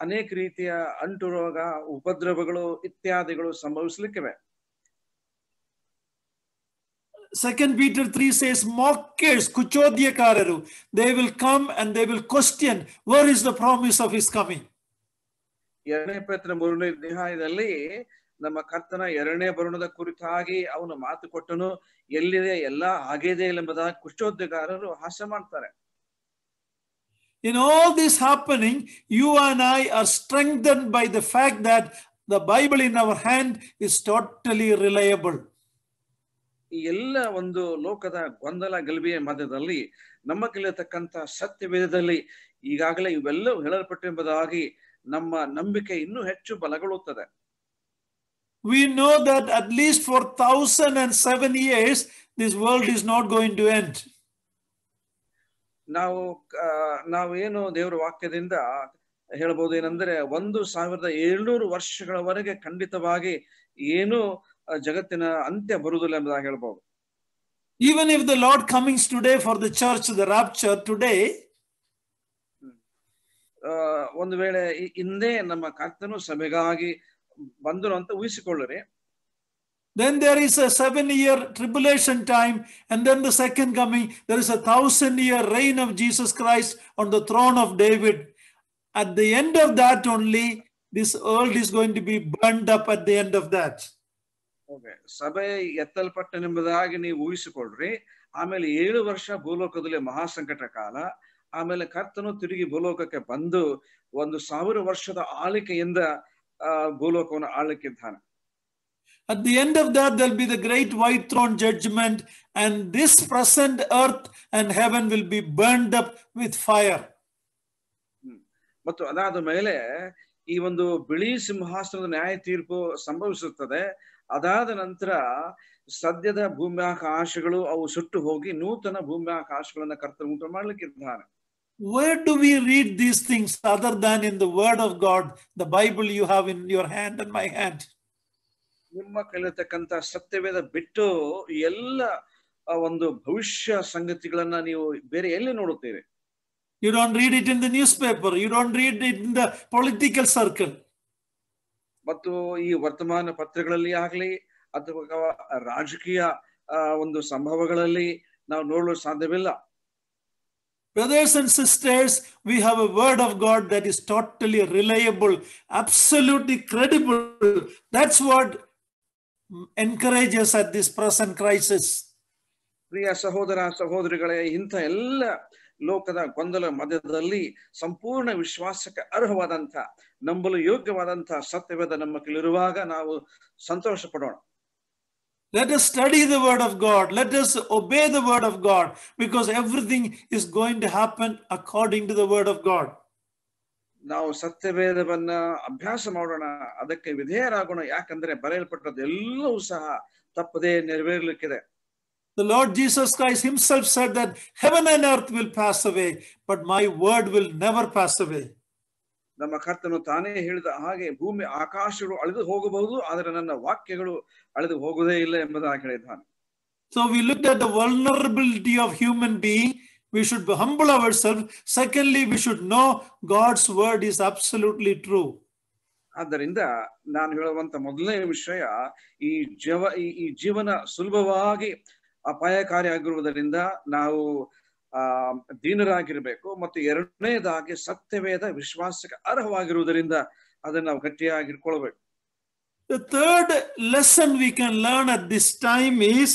ಅನೇಕ ರೀತಿಯ ಅಂಟು ರೋಗ, ಉಪದ್ರವಗಳು ಇತ್ಯಾದಿಗಳು ಸಂಭವಿಸಲಿಕ್ಕಿವೆ. 2 Peter 3 says, mockers, kuchodyakararu, they will come and they will question, where is the promise of his coming? 2 ಪೇತ್ರ 3ನೇ ಅಧ್ಯಾಯದಲ್ಲಿ ನಮ್ಮ ಕರ್ತನ ಎರಡನೇ ಬರೋಣದ ಕುರಿತಾಗಿ ಅವನು ಮಾತು ಕೊಟ್ಟನು, ಎಲ್ಲಿದೆ ಎಲ್ಲ ಆಗಿದೆ ಎಂಬುದಾಗಿ ಕುಶೋದ್ಯಗಾರರು ಹಾಸ್ಯ ಮಾಡ್ತಾರೆ. In all this happening, you and I are strengthened by the fact that the Bible in our hand is totally reliable. ಈ ಎಲ್ಲ ಒಂದು ಲೋಕದ ಗೊಂದಲ ಗಲಭೆಯ ಮಧ್ಯದಲ್ಲಿ ನಮ್ಮ ಕಲಿಯತಕ್ಕಂಥ ಸತ್ಯವೇದದಲ್ಲಿ ಈಗಾಗಲೇ ಇವೆಲ್ಲವೂ ಹೇಳಲ್ಪಟ್ಟೆಂಬುದಾಗಿ ನಮ್ಮ ನಂಬಿಕೆ ಇನ್ನೂ ಹೆಚ್ಚು ಬಲಗೊಳ್ಳುತ್ತದೆ. We know that at least for 1007 years, this world is not going to end. ನಾವೇನು ದೇವರ ವಾಕ್ಯದಿಂದ ಹೇಳಬಹುದು ಏನಂದ್ರೆ 1700 ವರ್ಷಗಳವರೆಗೆ ಖಂಡಿತವಾಗಿ ಏನು ಜಗತ್ತಿನ ಅಂತ್ಯ ಬರುವುದಿಲ್ಲ ಎಂಬುದಾಗಿ ಹೇಳಬಹುದು. Even if the Lord comes today for the church, the rapture today, ಒಂದು ವೇಳೆ ಹಿಂದೆ ನಮ್ಮ ಕರ್ತನು ಸಭೆಗಾಗಿ ಬಂದರು ಅಂತ ಊಹಿಸಿಕೊಳ್ಳ್ರಿ, then there is a 7-year tribulation time, and then the second coming, there is a 1000-year reign of Jesus Christ on the throne of David. At the end of that only, this world is going to be burned up at the end of that. ಸಭೆ ಎತ್ತಲ್ಪಟ್ಟನೆಂಬುದಾಗಿ ನೀವು ಊಹಿಸಿಕೊಳ್ಳ್ರಿ. ಆಮೇಲೆ 7 ವರ್ಷ ಭೂಲೋಕದಲ್ಲಿ ಮಹಾಸಂಕಟ ಕಾಲ, ಆಮೇಲೆ ಕರ್ತನು ತಿರುಗಿ ಭೂಲೋಕಕ್ಕೆ ಬಂದು 1000 ವರ್ಷದ ಆಳಿಕೆಯಿಂದ ಭೂಲೋಕವನ್ನು ಆಳ್ಲಿಕ್ಕಿದ್ದಾನೆ. At the end of that, there will be the great white throne judgment, and this present earth and heaven will be burned up with fire. ಮತ್ತು ಅದಾದ ಮೇಲೆ ಈ ಒಂದು ಬಿಳಿ ಸಿಂಹಾಸನದ ನ್ಯಾಯ ತೀರ್ಪು ಸಂಭವಿಸುತ್ತದೆ. ಅದಾದ ನಂತರ ಸದ್ಯದ ಭೂಮ್ಯಾಕಾಶಗಳು ಅವು ಸುಟ್ಟು ಹೋಗಿ ನೂತನ ಭೂಮ್ಯಾಕಾಶಗಳನ್ನ ಕರ್ತನು ಉಂಟು ಮಾಡ್ಲಿಕ್ಕಿದ್ದಾನೆ. Where do we read these things other than in the word of God, the Bible you have in your hand and my hand? ನಿಮ್ಮ ಕಲಿಯತಕ್ಕಂತ ಸತ್ಯವೇದ ಬಿಟ್ಟು ಎಲ್ಲ ಒಂದು ಭವಿಷ್ಯ ಸಂಗತಿಗಳನ್ನ ನೀವು ಬೇರೆ ಎಲ್ಲಿ ನೋಡುತ್ತೀರಿ? You don't read it in the newspaper. You don't read it in the political circle. ಮತ್ತು ಈ ವರ್ತಮಾನ ಪತ್ರಗಳಲ್ಲಿ ಆಗಲಿ ಅಥವಾ ರಾಜಕೀಯ ಒಂದು ಸಂಭವಗಳಲ್ಲಿ ನಾವು ನೋಡಲು ಸಾಧ್ಯವಿಲ್ಲ. Brothers and sisters, we have a word of God that is totally reliable, absolutely credible. That's what encourages at this present crisis. ಪ್ರಿಯ ಸಹೋದರ ಸಹೋದರಿಗಳೇ, ಇಂಥ ಎಲ್ಲ ಲೋಕದ ಗೊಂದಲ ಮಧ್ಯದಲ್ಲಿ ಸಂಪೂರ್ಣ ವಿಶ್ವಾಸಕ್ಕೆ ಅರ್ಹವಾದಂಥ, ನಂಬಲು ಯೋಗ್ಯವಾದಂಥ ಸತ್ಯವೇದ ನಮ್ಮ ಕೈಲಿರುವಾಗ ನಾವು ಸಂತೋಷ ಪಡೋಣ. Let us study the word of God. Let us obey the word of God, because everything is going to happen according to the word of God. ನಾವು ಸತ್ಯವೇದವನ್ನ ಅಭ್ಯಾಸ ಮಾಡೋಣ, ಅದಕ್ಕೆ ವಿಧೇಯರಾಗೋಣ. ಯಾಕಂದ್ರೆ ಬರೆಯಲ್ಪಟ್ಟದ್ದು ಎಲ್ಲವೂ ಸಹ ತಪ್ಪದೇ ನೆರವೇರಲಿಕ್ಕಿದೆ. The Lord Jesus Christ himself said that heaven and earth will pass away, but my word will never pass away. ನಮ್ಮ ಕರ್ತನು ತಾನೇ ಹೇಳಿದ ಹಾಗೆ ಭೂಮಿ ಆಕಾಶಗಳು ಅಳಿದು ಹೋಗಬಹುದು, ಆದರೆ ನನ್ನ ವಾಕ್ಯಗಳು ಅಳಿದು ಹೋಗುವುದೇ ಇಲ್ಲ ಎಂಬುದಾಗಿ ಹೇಳಿದ್ದಾನೆ. So we looked at the vulnerability of human being. We should humble ourselves. Secondly, we should know God's word is absolutely true. ಆದ್ದರಿಂದ ನಾನು ಹೇಳುವಂತ ಮೊದಲನೇ ವಿಷಯ, ಈ ಜೀವನ ಸುಲಭವಾಗಿ ಅಪಾಯಕಾರಿಯಾಗಿರುವುದರಿಂದ ನಾವು ದೀನರಾಗಿರ್ಬೇಕು. ಮತ್ತು ಎರಡನೇದಾಗಿ ಸತ್ಯವೇದ ವಿಶ್ವಾಸಕ್ಕೆ ಅರ್ಹವಾಗಿರುವುದರಿಂದ ಅದನ್ನ ನಾವು ಗಟ್ಟಿಯಾಗಿ ಇಟ್ಕೊಳ್ಬೇಕು. The third lesson we can learn at this time is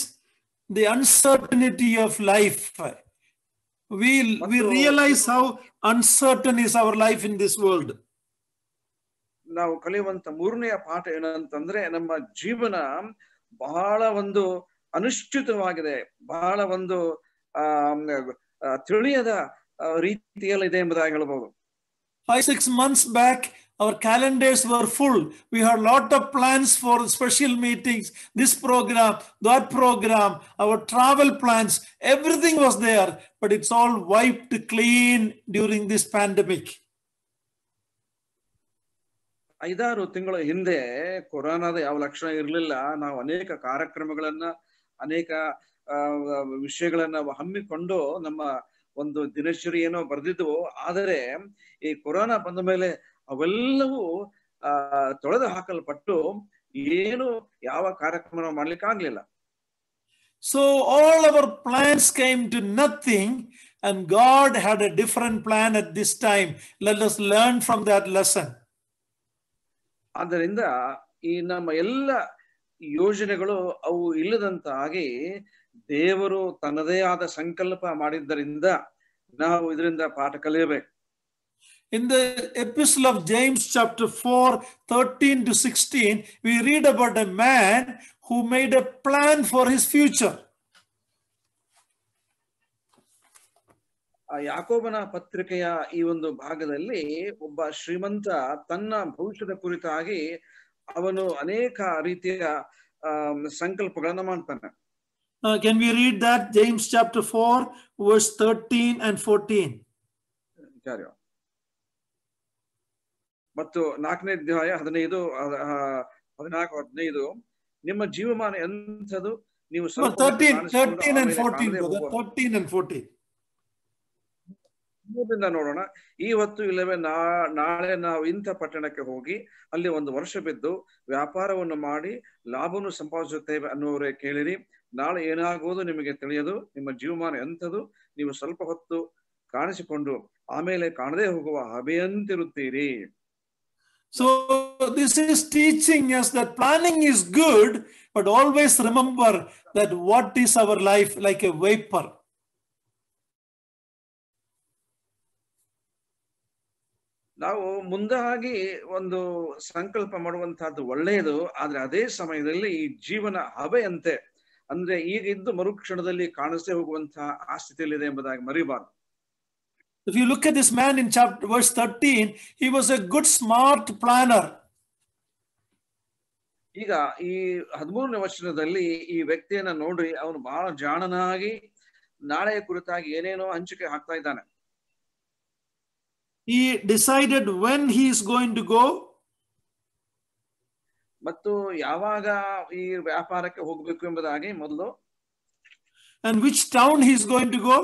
the uncertainty of life. We realize how uncertain is our life in this world. ನಾವು ಕಲಿಯುವಂತ ಮೂರನೆಯ ಪಾಠ ಏನಂತಂದ್ರೆ ನಮ್ಮ ಜೀವನ ಬಹಳ ಒಂದು ಅನಿಶ್ಚಿತವಾಗಿದೆ, ಬಹಳ ಒಂದು ತಿಳಿಯದ ರೀತಿಯಲ್ಲಿದೆ ಎಂಬುದಾಗಿ ಹೇಳಬಹುದು. 5-6 months back, our calendars were full. We had a lot of plans for special meetings, this program, that program, our travel plans, everything was there, but it's all wiped clean during this pandemic. 5-6 ತಿಂಗಳ ಹಿಂದೆ ಕೊರೋನಾದ ಯಾವ ಲಕ್ಷಣ ಇರಲಿಲ್ಲ. ನಾವು ಅನೇಕ ಕಾರ್ಯಕ್ರಮಗಳನ್ನ, ಅನೇಕ ವಿಷಯಗಳನ್ನ ಹಮ್ಮಿಕೊಂಡು ನಮ್ಮ ಒಂದು ದಿನಚರಿ ಏನೋ ಬರೆದಿದ್ವು. ಆದರೆ ಈ ಕೊರೋನಾ ಬಂದ ಮೇಲೆ ಅವೆಲ್ಲವೂ ತೊಳೆದು ಹಾಕಲ್ಪಟ್ಟು ಏನು ಯಾವ ಕಾರ್ಯಕ್ರಮ ಮಾಡ್ಲಿಕ್ಕೆ ಆಗ್ಲಿಲ್ಲ. So all our plans came to nothing, and God had a different plan at this time. Let us learn from that lesson. ಆದ್ದರಿಂದ ಈ ನಮ್ಮ ಎಲ್ಲ ಯೋಜನೆಗಳು ಅವು ಇಲ್ಲದಂತಾಗಿ ದೇವರು ತನ್ನದೇ ಆದ ಸಂಕಲ್ಪ ಮಾಡಿದ್ದರಿಂದ ನಾವು ಇದರಿಂದ ಪಾಠ ಕಲಿಯಬೇಕು. In the epistle of James chapter 4:13-16, we read about a man who made a plan for his future. ಯಾಕೋಬನ ಪತ್ರಿಕೆಯ ಈ ಒಂದು ಭಾಗದಲ್ಲಿ ಒಬ್ಬ ಶ್ರೀಮಂತ ತನ್ನ ಭವಿಷ್ಯದ ಕುರಿತಾಗಿ ಅವನು ಅನೇಕ ರೀತಿಯ ಸಂಕಲ್ಪಗಳನ್ನ ಮಾಡ್ತಾನೆ. Can we read that? James chapter 4 verse 13 and 14. ಮತ್ತು 4ನೇ ಅಧ್ಯಾಯ 15, 14, 15. ನಿಮ್ಮ ಜೀವಮಾನ ಎಂಥದು, ನೀವು 13 and 14. ನೋಡೋಣ. ಈ ಹೊತ್ತು ಇಲ್ಲವೇ ನಾಳೆ ನಾವು ಇಂಥ ಪಟ್ಟಣಕ್ಕೆ ಹೋಗಿ ಅಲ್ಲಿ ಒಂದು ವರ್ಷ ಬಿದ್ದು ವ್ಯಾಪಾರವನ್ನು ಮಾಡಿ ಲಾಭವನ್ನು ಸಂಪಾದಿಸುತ್ತೇವೆ ಅನ್ನುವರೇ ಕೇಳಿರಿ. ನಾಳೆ ಏನಾಗುವುದು ನಿಮಗೆ ತಿಳಿಯದು. ನಿಮ್ಮ ಜೀವಮಾನ ಎಂಥದು, ನೀವು ಸ್ವಲ್ಪ ಹೊತ್ತು ಕಾಣಿಸಿಕೊಂಡು ಆಮೇಲೆ ಕಾಣದೇ ಹೋಗುವ ಹಬೆಯಂತಿರುತ್ತೀರಿ. So this is teaching us that planning is good, but always remember that what is our life like a vapor. ನಾವು ಮುಂದಾಗಿ ಒಂದು ಸಂಕಲ್ಪ ಮಾಡುವಂತಹದ್ದು ಒಳ್ಳೆಯದು, ಆದ್ರೆ ಅದೇ ಸಮಯದಲ್ಲಿ ಈ ಜೀವನ ಹಬೆಯಂತೆ, ಅಂದ್ರೆ ಈಗ ಇದ್ದು ಮರುಕ್ಷಣದಲ್ಲಿ ಕಾಣಿಸದೆ ಹೋಗುವಂತಹ ಆ ಸ್ಥಿತಿಯಲ್ಲಿದೆ ಎಂಬುದಾಗಿ ಮರಿಬಾರದು. If you look at this man in chapter verse 13, he was a good smart planner. ಈಗ ಈ 13ನೇ ವಚನದಲ್ಲಿ ಈ ವ್ಯಕ್ತಿಯನ್ನ ನೋಡ್ರಿ, ಅವನು ಬಹಳ ಜಾಣನಾಗಿ ನಾಳೆಯ ಕುರಿತಾಗಿ ಏನೇನೋ ಹಂಚಿಕೆ ಹಾಕ್ತಾ ಇದ್ದಾನೆ. He decided when he is going to go. ಮತ್ತು ಯಾವಾಗ ಈ ವ್ಯಾಪಾರಕ್ಕೆ ಹೋಗಬೇಕು ಎಂಬುದಾಗಿ ಮೊದಲು. And which town he is going to go.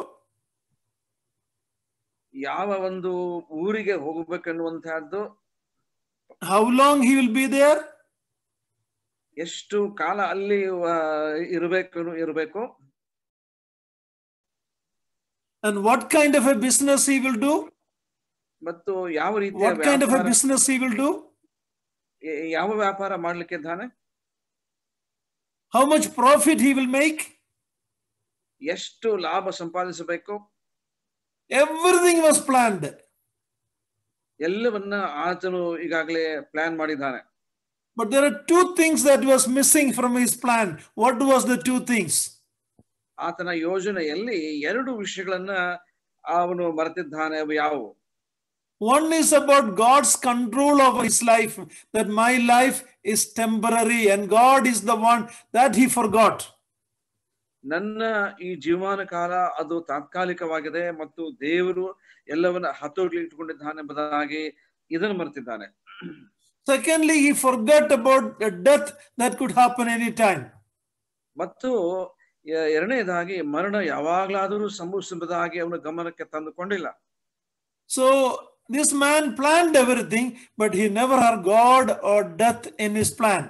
ಯಾವ ಒಂದು ಊರಿಗೆ ಹೋಗಬೇಕೆನ್ನುವಂತಹದ್ದು. How long he will be there. ಎಷ್ಟು ಕಾಲ ಅಲ್ಲಿ ಇರಬೇಕು. And what kind of a business he will do. ಮತ್ತು ಯಾವ ರೀತಿಯ what kind of a business he will do. ಯಾವ ವ್ಯಾಪಾರ ಮಾಡ್ಲಿಕ್ಕೆ ಇದ್ದಾನೆ. How much profit he will make. ಎಷ್ಟು ಲಾಭ ಸಂಪಾದಿಸಬೇಕು. Everything was planned. ಎಲ್ಲವನ್ನ ಆತನು ಈಗಾಗಲೇ ಪ್ಲಾನ್ ಮಾಡಿದ್ದಾನೆ. But there are two things that was missing from his plan. What was the two things? ಆತನ ಯೋಜನೆಯಲ್ಲಿ 2 ವಿಷಯಗಳನ್ನ ಅವನು ಮರೆತಿದ್ದಾನೆ. ಅವು ಯಾವುವು? One is about God's control over his life, that my life is temporary and God is the one that he forgot. ನನ್ನ ಈ ಜೀವನ ಕಾಲ ಅದು ತಾತ್ಕಾಲಿಕವಾಗಿದೆ ಮತ್ತು ದೇವರು ಎಲ್ಲವನ್ನ ಹತೋಟಿಯಲ್ಲಿ ಇಟ್ಟುಕೊಂಡಿದ್ದಾನೆ ಎಂಬುದಾಗಿ ಇದನ್ನು ಮರೆತಿದ್ದಾನೆ. Secondly, he forgot about the death that could happen anytime. ಮತ್ತು ಎರಡನೇದಾಗಿ ಮರಣ ಯಾವಾಗಲಾದರೂ ಸಂಭವಿಸುವುದಾಗಿ ಅವನ ಗಮನಕ್ಕೆ ತಂದುಕೊಂಡಿಲ್ಲ. So this man planned everything, but he never had God or death in his plan.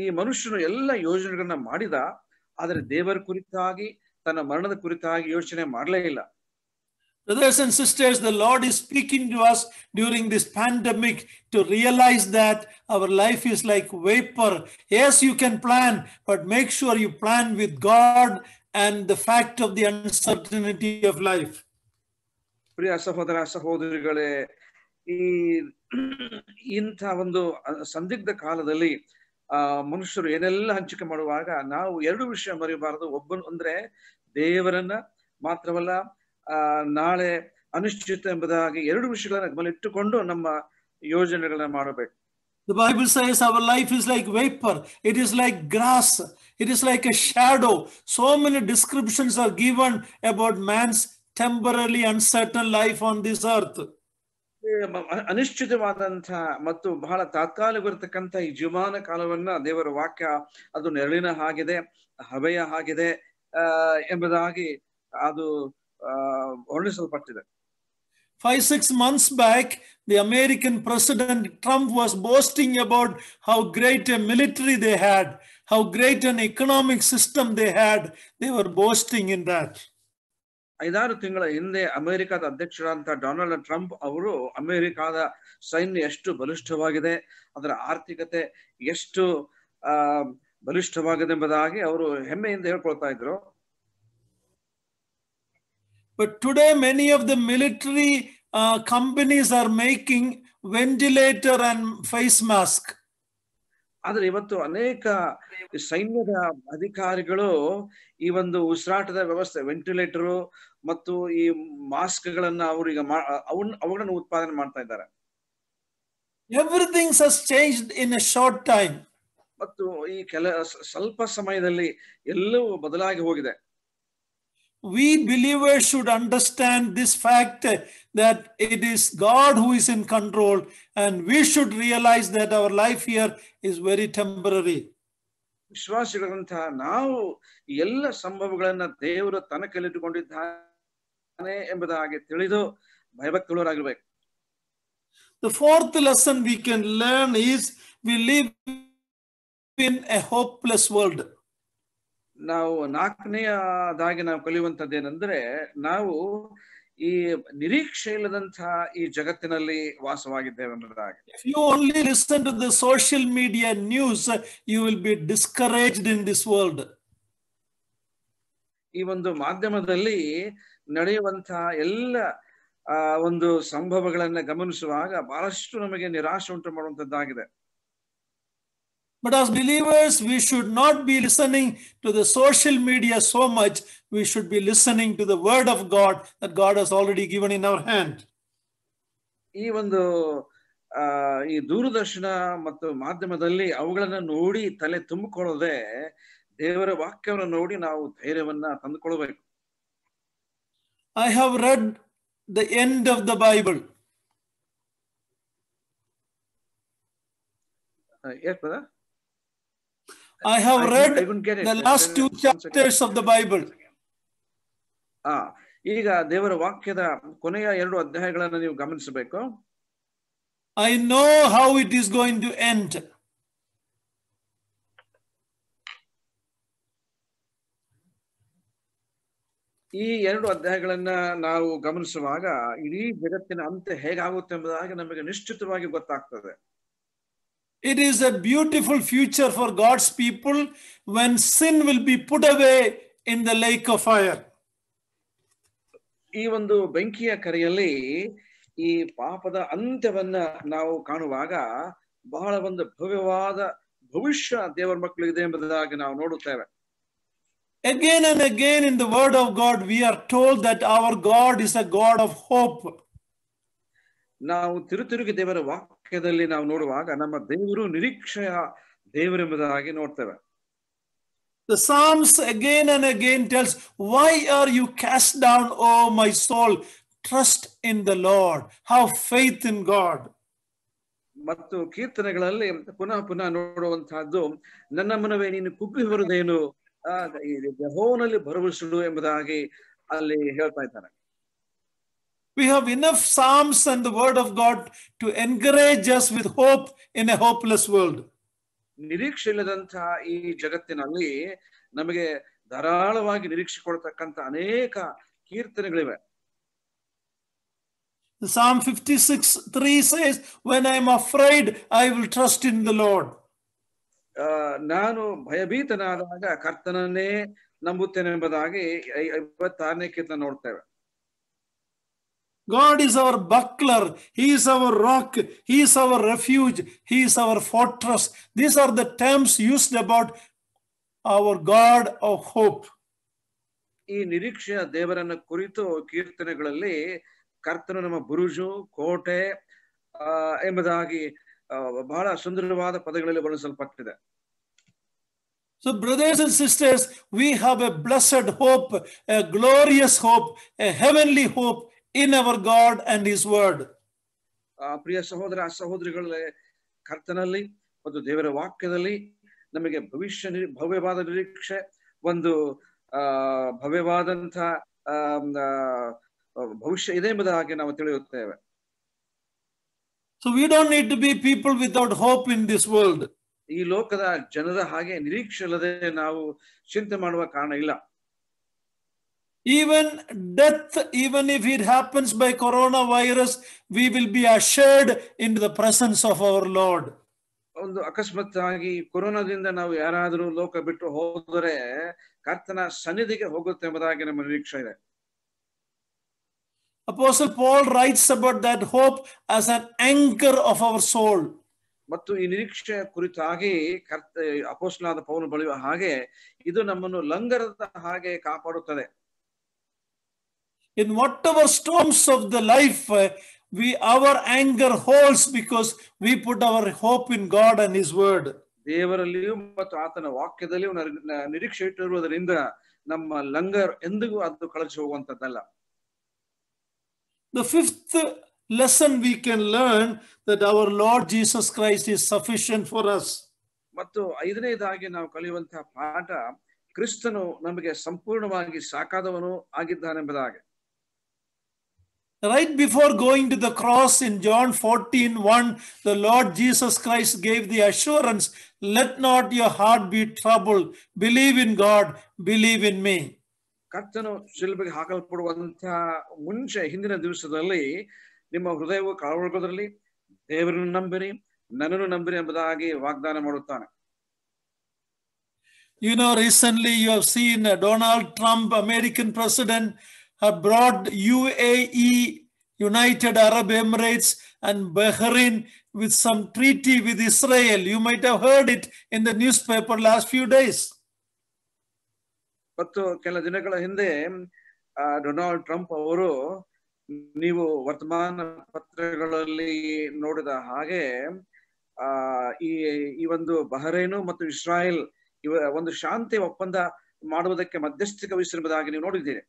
ಈ ಮನುಷ್ಯನು ಎಲ್ಲ ಯೋಜನೆಗಳನ್ನ ಮಾಡಿದ, ಆದರೆ ದೇವರ ಕುರಿತಾಗಿ ತನ್ನ ಮರಣದ ಕುರಿತಾಗಿ ಯೋಚನೆ ಮಾಡಲೇ ಇಲ್ಲ. Brothers and sisters, the Lord is speaking to us during this pandemic to realize that our life is like vapor. Yes, you can plan, but make sure you plan with God and the fact of the uncertainty of life. ಪ್ರಿಯ ಸಹೋದರ ಸಹೋದರಿಗಳೇ, ಈ ಇಂಥ ಒಂದು ಸಂದಿಗ್ಧ ಕಾಲದಲ್ಲಿ ಮನುಷ್ಯರು ಏನೆಲ್ಲ ಹಂಚಿಕೆ ಮಾಡುವಾಗ ನಾವು ಎರಡು ವಿಷಯ ಮರೆಯಬಾರದು. ಅಂದ್ರೆ ದೇವರನ್ನ ಮಾತ್ರವಲ್ಲ, ನಾಳೆ ಅನಿಶ್ಚಿತ ಎಂಬುದಾಗಿ ಎರಡು ವಿಷಯಗಳನ್ನ ಗಮನವಿಟ್ಟುಕೊಂಡು ನಮ್ಮ ಯೋಜನೆಗಳನ್ನ ಮಾಡಬೇಕು. The Bible says our life is like vapor. It is like grass. It is like a shadow. So many descriptions are given about man's temporarily uncertain life on this earth. ಅನಿಶ್ಚಿತವಾದಂತ ಮತ್ತು ಬಹಳ ತಾತ್ಕಾಲಿಕವಿರತಕ್ಕಂಥ ಈ ಜೀವಮಾನ ಕಾಲವನ್ನ ದೇವರ ವಾಕ್ಯ ಅದು ನೆರಳಿನ ಹಾಗಿದೆ, ಹವೆಯ ಹಾಗಿದೆ ಎಂಬುದಾಗಿ ಅದು ವರ್ಣಿಸಲ್ಪಟ್ಟಿದೆ. 5-6 months back, the American President Trump was boasting about how great a military they had, how great an economic system they had. They were boasting in that. 5-6 ತಿಂಗಳ ಹಿಂದೆ ಅಮೆರಿಕದ ಅಧ್ಯಕ್ಷರಾದಂತಹ ಡೊನಾಲ್ಡ್ ಟ್ರಂಪ್ ಅವರು ಅಮೆರಿಕಾದ ಸೈನ್ಯ ಎಷ್ಟು ಬಲಿಷ್ಠವಾಗಿದೆ, ಅದರ ಆರ್ಥಿಕತೆ ಎಷ್ಟು ಬಲಿಷ್ಠವಾಗಿದೆ ಎಂಬುದಾಗಿ ಅವರು ಹೆಮ್ಮೆಯಿಂದ ಹೇಳ್ಕೊಳ್ತಾ ಇದ್ರು. But today, many of the military companies are making ventilator and face mask. ಆದ್ರೆ ಇವತ್ತು ಅನೇಕ ಸೈನ್ಯದ ಅಧಿಕಾರಿಗಳು ಈ ಒಂದು ಉಸಿರಾಟದ ವ್ಯವಸ್ಥೆ, ವೆಂಟಿಲೇಟರ್ ಮತ್ತು ಈ ಮಾಸ್ಕ್ ಗಳನ್ನ ಅವರೀಗ ಅವುಗಳನ್ನು ಉತ್ಪಾದನೆ ಮಾಡ್ತಾ ಇದ್ದಾರೆ. Everything has changed in a short time. ಮತ್ತು ಈ ಸ್ವಲ್ಪ ಸಮಯದಲ್ಲಿ ಎಲ್ಲವೂ ಬದಲಾಗಿ ಹೋಗಿದೆ. We believers should understand this fact that it is God who is in control, and we should realize that our life here is very temporary. ವಿಶ್ವಾಸಿಗಳಂತ ನಾವು ಎಲ್ಲ ಸಂಭವಗಳನ್ನ ದೇವರು ತನ್ನ ಕೈಲಿಟ್ಟುಕೊಂಡಿದ್ದಾನೆ ಎಂಬುದಾಗಿ ತಿಳಿದು ಭಯಭಕ್ತರಾಗಿರಬೇಕು. The fourth lesson we can learn is we live in a hopeless world. ನಾವು ನಾಲ್ಕನೆಯದಾಗಿ ನಾವು ಕಲಿಯುವಂತದ್ದೇನೆಂದ್ರೆ, ನಾವು ಈ ನಿರೀಕ್ಷೆ ಇಲ್ಲದಂತಹ ಈ ಜಗತ್ತಿನಲ್ಲಿ ವಾಸವಾಗಿದ್ದೇವೆ ಎಂಬುದಾಗಿ. If you only listen to the social media news, you will be discouraged in this world. ಈ ಒಂದು ಮಾಧ್ಯಮದಲ್ಲಿ ನಡೆಯುವಂತಹ ಎಲ್ಲ ಒಂದು ಸಂಭವಗಳನ್ನ ಗಮನಿಸುವಾಗ ಬಹಳಷ್ಟು ನಮಗೆ ನಿರಾಶೆ ಉಂಟು ಮಾಡುವಂತದ್ದಾಗಿದೆ. But as believers, we should not be listening to the social media so much. We should be listening to the word of God that God has already given in our hand. ಈ ಒಂದು ಈ ದೂರದರ್ಶನ ಮತ್ತು ಮಾಧ್ಯಮದಲ್ಲಿ ಅವುಗಳನ್ನ ನೋಡಿ ತಲೆ ತುಂಬಿಕೊಳ್ಳದೆ ದೇವರ ವಾಕ್ಯವನ್ನು ನೋಡಿ ನಾವು ಧೈರ್ಯವನ್ನ ತಂದುಕೊಳ್ಳಬೇಕು. I have read the end of the Bible. Yes, brother. I have read the last 2 chapters of the Bible. ಈಗ ದೇವರ ವಾಕ್ಯದ ಕೊನೆಯ 2 ಅಧ್ಯಾಯಗಳನ್ನು ನೀವು ಗಮನಿಸಬೇಕು. I know how it is going to end. ಈ 2 ಅಧ್ಯಾಯಗಳನ್ನ ನಾವು ಗಮನಿಸುವಾಗ ಇಡೀ ಜಗತ್ತಿನ ಅಂತ್ಯ ಹೇಗಾಗುತ್ತೆ ಎಂಬುದಾಗಿ ನಮಗೆ ನಿಶ್ಚಿತವಾಗಿ ಗೊತ್ತಾಗ್ತದೆ. It is a beautiful future for God's people when sin will be put away in the lake of fire. ಈ ಒಂದು ಬೆಂಕಿಯ ಕರೆಯಲ್ಲಿ ಈ ಪಾಪದ ಅಂತ್ಯವನ್ನ ನಾವು ಕಾಣುವಾಗ ಬಹಳ ಒಂದು ಭವ್ಯವಾದ ಭವಿಷ್ಯ ದೇವರ ಮಕ್ಕಳಿಗೆ ಎಂಬುದಾಗಿ ನಾವು ನೋಡುತ್ತೇವೆ. Again and again in the word of God, we are told that our God is a God of hope. ನಾವು ತಿರುಗಿ ದೇವರ ವಾಕ್ಯದಲ್ಲಿ ನಾವು ನೋಡುವಾಗ ನಮ್ಮ ದೇವರು ನಿರೀಕ್ಷೆಯ ದೇವರೆಂಬುದಾಗಿ ನೋಡ್ತೇವೆ. The Psalms again and again tells, why are you cast down, O my soul? Trust in the Lord. Have faith in God. ಮತ್ತು ಕೀರ್ತನೆಗಳಲ್ಲಿ ಪುನಃ ನೋಡುವಂತಹದ್ದು, ನನ್ನ ಮನವೇ ನೀನು ಕುಗ್ಗಿ ಬರುವುದೇನು, ಯೆಹೋವನಲ್ಲಿ ಭರವಸೆಡು ಎಂಬುದಾಗಿ ಅಲ್ಲಿ ಹೇಳ್ತಾ ಇದ್ದಾನೆ. We have enough Psalms and the word of God to encourage us with hope in a hopeless world. ನಿರೀಕ್ಷೆ ಇಲ್ಲದಂತಹ ಈ ಜಗತ್ತಿನಲ್ಲಿ ನಮಗೆ ಧಾರಾಳವಾಗಿ ನಿರೀಕ್ಷೆ ಕೊಡ್ತಕ್ಕಂಥ ಅನೇಕ ಕೀರ್ತನೆಗಳಿವೆ. Psalm 56:3 says, when I am afraid, I will trust in the Lord. ನಾನು ಭಯಭೀತನಾದಾಗ ಕರ್ತನನ್ನೇ ನಂಬುತ್ತೇನೆ ಎಂಬುದಾಗಿ 56ನೇ ಕೀರ್ತನೆ ನೋಡ್ತೇವೆ. God is our buckler. He is our rock. He is our refuge. He is our fortress. These are the terms used about our God of hope. ಈ ನಿರೀಕ್ಷೆಯ ದೇವರನ್ನ ಕುರಿತು ಕೀರ್ತನೆಗಳಲ್ಲಿ ಕರ್ತನು ನಮ್ಮ ಬುರುಜು, ಕೋಟೆ ಎಂಬುದಾಗಿ ಬಹಳ ಸುಂದರವಾದ ಪದಗಳಲ್ಲಿ ಬಳಸಲ್ಪಟ್ಟಿದೆ. So brothers and sisters, we have a blessed hope, a glorious hope, a heavenly hope in our God and His word. ಪ್ರಿಯ ಸಹೋದರ ಸಹೋದರಿಗಳೇ, ಕರ್ತನಲ್ಲಿ ಮತ್ತು ದೇವರ ವಾಕ್ಯದಲ್ಲಿ ನಮಗೆ ಭವ್ಯವಾದ ನಿರೀಕ್ಷೆ, ಒಂದು ಭವ್ಯವಾದಂಥ ಭವಿಷ್ಯ ಇದೆ ಎಂಬುದಾಗಿ ನಾವು ತಿಳಿಯುತ್ತೇವೆ. So we don't need to be people without hope in this world. ಈ ಲೋಕದ ಜನರ ಹಾಗೆ ನಿರೀಕ್ಷೆ ಇಲ್ಲದೆ ನಾವು ಚಿಂತೆ ಮಾಡುವ ಕಾರಣ ಇಲ್ಲ. Even death, even if it happens by coronavirus, we will be ushered into the presence of our Lord. ಒಂದು ಅಕಸ್ಮಾತ್ ಆಗಿ ಕೊರೋನಾದಿಂದ ನಾವು ಯಾರಾದರೂ ಲೋಕ ಬಿಟ್ಟು ಹೋದರೆ ಕರ್ತನ ಸನ್ನಿಧಿಗೆ ಹೋಗುತ್ತೆ ಎಂಬುದಾಗಿ ನಮ್ಮ ನಿರೀಕ್ಷೆ ಇದೆ. Apostle Paul writes about that hope as an anchor of our soul. ಮತ್ತು ಈ ನಿರೀಕ್ಷೆ ಕುರಿತಾಗಿ ಅಪೊಸ್ತಲನಾದ ಪೌಲನು ಬರೆಯುವ ಹಾಗೆ ಇದು ನಮ್ಮನ್ನು ಲಂಗರದ ಹಾಗೆ ಕಾಪಾಡುತ್ತದೆ. In whatever storms of the life, our anchor holds because we put our hope in God and His word. ದೇವರಲ್ಲಿಯೂ ಮತ್ತು ಆತನ ವಾಕ್ಯದಲ್ಲಿಯೂ ನಿರೀಕ್ಷೆ ಇಟ್ಟಿರುವುದರಿಂದ ನಮ್ಮ ಲಂಗರ್ ಎಂದಿಗೂ ಅದು ಕಳಚಿ ಹೋಗುವಂತದ್ದಲ್ಲ. The fifth lesson we can learn that our Lord Jesus Christ is sufficient for us. ಮತ್ತು ಐದನೇದಾಗಿ ನಾವು ಕಲಿಯುವಂತಹ ಪಾಠ, ಕ್ರಿಸ್ತನು ನಮಗೆ ಸಂಪೂರ್ಣವಾಗಿ ಸಾಕಾದವನು ಆಗಿದ್ದಾನೆಂಬುದಾಗಿ. Right before going to the cross in John 14:1, the Lord Jesus Christ gave the assurance, let not your heart be troubled. Believe in God, believe in me. ಕರ್ತನು ಶಿಲುಬೆಗೆ ಹಾಕಲ್ಪಡುವಂತಹ ಮುಂಚೆ ಹಿಂದಿನ ದಿವಸದಲ್ಲಿ ನಿಮ್ಮ ಹೃದಯವು ಕಳವಳಗೊಳ್ಳದಿರಲಿ, ದೇವರನ್ನು ನಂಬಿರಿ, ನನ್ನನ್ನು ನಂಬಿರಿ ಎಂಬುದಾಗಿ ವಾಗ್ದಾನ ಮಾಡುತ್ತಾನೆ. You know, recently you have seen Donald Trump, American president, have brought UAE, United Arab Emirates, and Bahrain with some treaty with Israel. You might have heard it in the newspaper last few days. ಮತ್ತು ಕೆಲ ದಿನಗಳ ಹಿಂದೆ Donald Trump ಅವರು, ನೀವು ವರ್ತಮಾನ ಪತ್ರಗಳಲ್ಲಿ ನೋಡಿದ ಹಾಗೆ ಈ ಒಂದು ಬಹರೇನು ಮತ್ತು ಇಸ್ರಾಯೇಲ್ ಒಂದು ಶಾಂತಿ ಒಪ್ಪಂದ ಮಾಡುವುದಕ್ಕೆ ಮಧ್ಯಸ್ಥಿಕೆ ವಹಿಸಿರುವುದಾಗಿ ನೀವು ನೋಡಿದ್ದೀರಿ.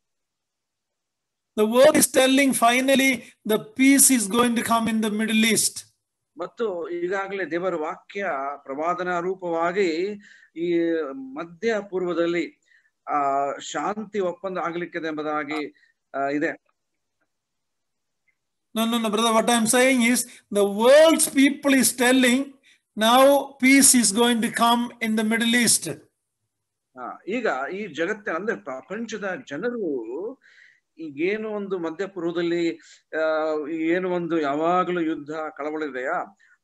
The word is telling finally the peace is going to come in the Middle East. ಮತ್ತು ಈಗಾಗಲೇ ದೇವರ ವಾಕ್ಯ ಪ್ರವಾದನಾ ರೂಪವಾಗಿ ಈ ಮಧ್ಯ ಪೂರ್ವದಲ್ಲಿ ಶಾಂತಿ ಒಪ್ಪಂದ ಆಗಲಿಕ್ಕಿದೆ ಎಂಬುದಾಗಿ ಇದೆ. No, brother, what I'm saying is the world's people is telling now peace is going to come in the Middle East. ಈಗ ಈ ಜಗತ್ತಿನ ಅಂದ್ರೆ ಪ್ರಪಂಚದ ಜನರು ಈಗೇನು ಒಂದು ಮಧ್ಯಪೂರ್ವದಲ್ಲಿ ಏನು ಒಂದು ಯಾವಾಗಲೂ ಯುದ್ಧ ಕಳವಳ ಇದೆಯಾ,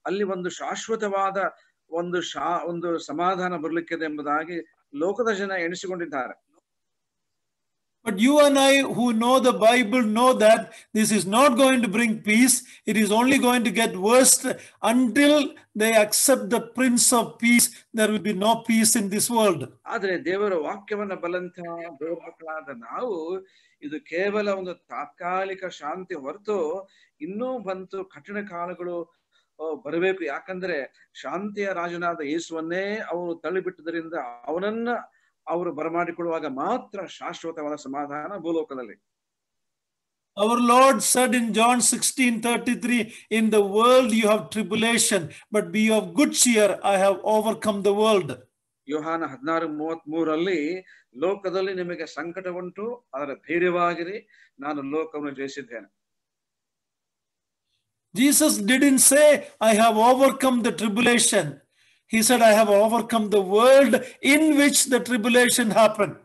ಅಲ್ಲಿ ಒಂದು ಶಾಶ್ವತವಾದ ಒಂದು ಸಮಾಧಾನ ಬರಲಿಕ್ಕಿದೆ ಎಂಬುದಾಗಿ ಲೋಕದ ಜನ ಎಣಿಸಿಕೊಂಡಿದ್ದಾರೆ. But you and I who know the Bible know that this is not going to bring peace. It is only going to get worse until they accept the Prince of Peace. There will be no peace in this world. ಆದರೆ ದೇವರ ವಾಕ್ಯವನ್ನ ಬಲ್ಲಂತಹ ದೇವಮಕ್ಕಳಾದ ನಾವು ಇದು ಕೇವಲ ಒಂದು ತಾತ್ಕಾಲಿಕ ಶಾಂತಿ ಹೊರತು ಇನ್ನೂ ಬಂತು ಕಠಿಣ ಕಾಲಗಳು ಬರಬೇಕು. ಯಾಕಂದ್ರೆ ಶಾಂತಿಯ ರಾಜನಾದ ಯೇಸುವನ್ನೇ ಅವರು ತಳ್ಳಿಬಿಟ್ಟದರಿಂದ ಅವನನ್ನ ಅವರು ಬರಮಾಡಿಕೊಳ್ಳುವಾಗ ಮಾತ್ರ ಶಾಶ್ವತವಾದ ಸಮಾಧಾನ ಭೂಲೋಕದಲ್ಲಿ. Our Lord said in John 16:33, in the world you have tribulation, but be of good cheer, I have overcome the world. ಯೋಹಾನ 16:33 ಲೋಕದಲ್ಲಿ ನಿಮಗೆ ಸಂಕಟ ಉಂಟು, ಅದರ ಧೈರ್ಯವಾಗಿರಿ, ನಾನು ಲೋಕವನ್ನು ಜಯಿಸಿದ್ದೇನೆ. Jesus didn't say, I have overcome the tribulation. He said, I have overcome the world in which the tribulation happened.